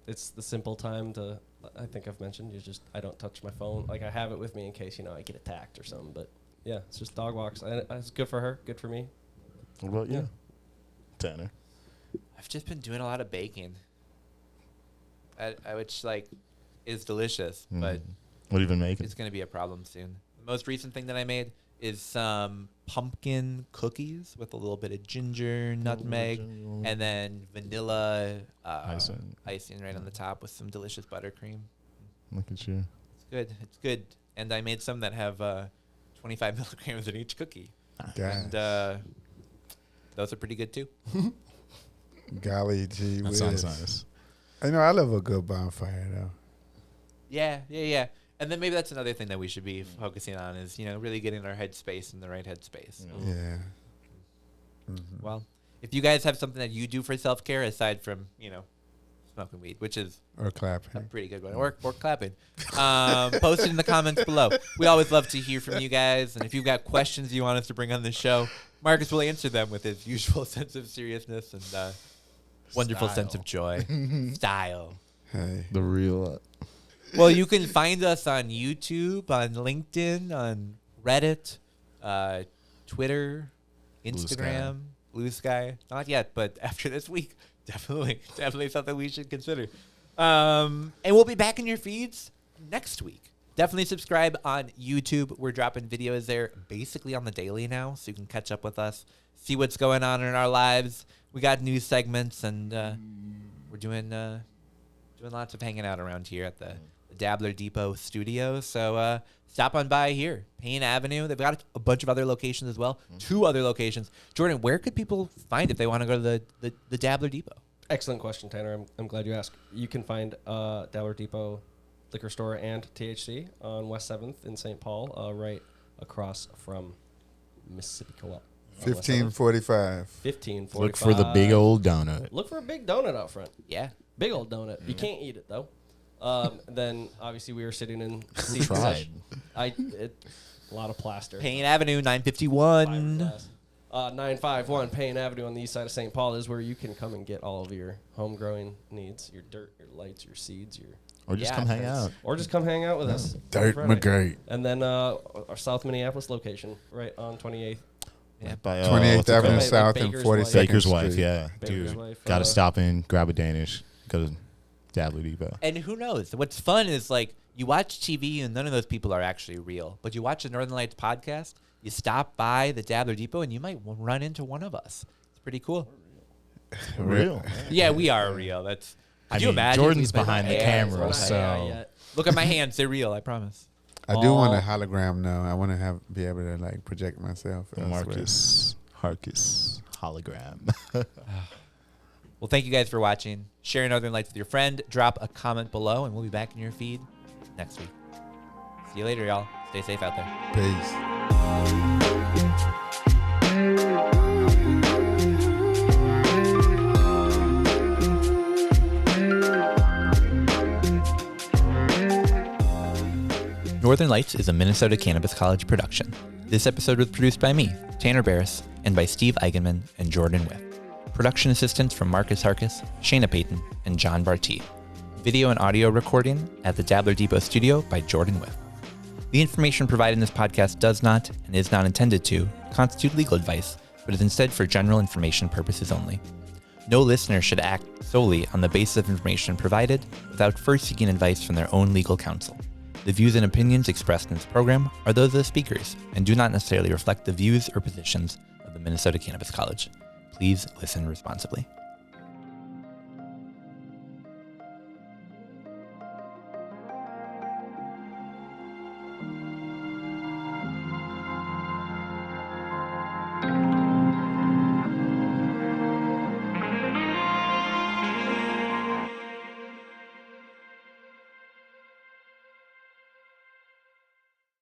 It's the simple time to. I think I've mentioned I don't touch my phone. Like I have it with me in case I get attacked or something. But yeah, it's just dog walks. It's good for her, good for me. What about you, Tanner? I've just been doing a lot of baking, which like is delicious, but what have you been making? it's gonna be a problem soon. The most recent thing that I made is some pumpkin cookies with a little bit of ginger, nutmeg, and then vanilla icing right on the top with some delicious buttercream. Look at you. It's good. And I made some that have 25 milligrams in each cookie. Gosh. And those are pretty good too. Golly gee That whiz. sounds nice. I know I love a good bonfire though. Yeah. And then maybe that's another thing that we should be focusing on is, really getting our headspace in the right headspace. Yeah. Well, if you guys have something that you do for self-care aside from, smoking weed, which is Or a clapping. pretty good one, or clapping, post it in the comments below. We always love to hear from you guys. And if you've got questions you want us to bring on the show, Marcus will answer them with his usual sense of seriousness and wonderful sense of joy. Style. Hey. The real. Well, you can find us on YouTube, on LinkedIn, on Reddit, Twitter, Instagram, Blue Sky. Not yet, but after this week, definitely something we should consider. And we'll be back in your feeds next week. Definitely subscribe on YouTube. We're dropping videos there basically on the daily now, so you can catch up with us, see what's going on in our lives. We got new segments, and we're doing lots of hanging out around here at the Dabbler Depot studio. So stop on by here, Payne Avenue. They've got a bunch of other locations as well. 2 other locations. Jordan, where could people find if they want to go to the Dabbler Depot? Excellent question, Tanner. I'm glad you asked. You can find Dabbler Depot Liquor Store and THC on West 7th in St. Paul, right across from Mississippi Co-op. 1545. 1545. Look for the big old donut. Look for a big donut out front. Yeah. Big old donut. You can't eat it though. Then obviously we were sitting in seats. Tried. A lot of plaster. Payne Avenue, 951. 951 Payne Avenue on the east side of St. Paul is where you can come and get all of your home growing needs, your dirt, your lights, your seeds, Or just come hang out. or just come hang out with us. Dirt Friday. McGirt. And then our South Minneapolis location, right on 28th. Yeah. By 28th what's it Avenue called? Like South and Baker's 42nd Wife. Baker's Street. wife, yeah. Baker's Dude, Wife, gotta stop in, grab a Danish, go to Dabbler Depot. And who knows? What's fun is like you watch TV and none of those people are actually real. But you watch the Northern Lights podcast, you stop by the Dabbler Depot, and you might run into one of us. It's pretty cool. Real. Yeah, we are real. That's. I Could you mean, imagine? Jordan's We've been- behind the Yeah, camera, it's so Yeah. Look at my hands; they're real. I promise. I do want a hologram though. I want to be able to like project myself. Marcus Harkus hologram. Well, thank you guys for watching. Share Northern Lights with your friend. Drop a comment below, and we'll be back in your feed next week. See you later, y'all. Stay safe out there. Peace. Northern Lights is a Minnesota Cannabis College production. This episode was produced by me, Tanner Barris, and by Steve Eigenman and Jordan Whiff. Production assistance from Marcus Harkus, Shayna Payton, and John Barty. Video and audio recording at the Dabbler Depot studio by Jordan Whiff. The information provided in this podcast does not, and is not intended to, constitute legal advice, but is instead for general information purposes only. No listener should act solely on the basis of information provided without first seeking advice from their own legal counsel. The views and opinions expressed in this program are those of the speakers and do not necessarily reflect the views or positions of the Minnesota Cannabis College. Please listen responsibly. Bye.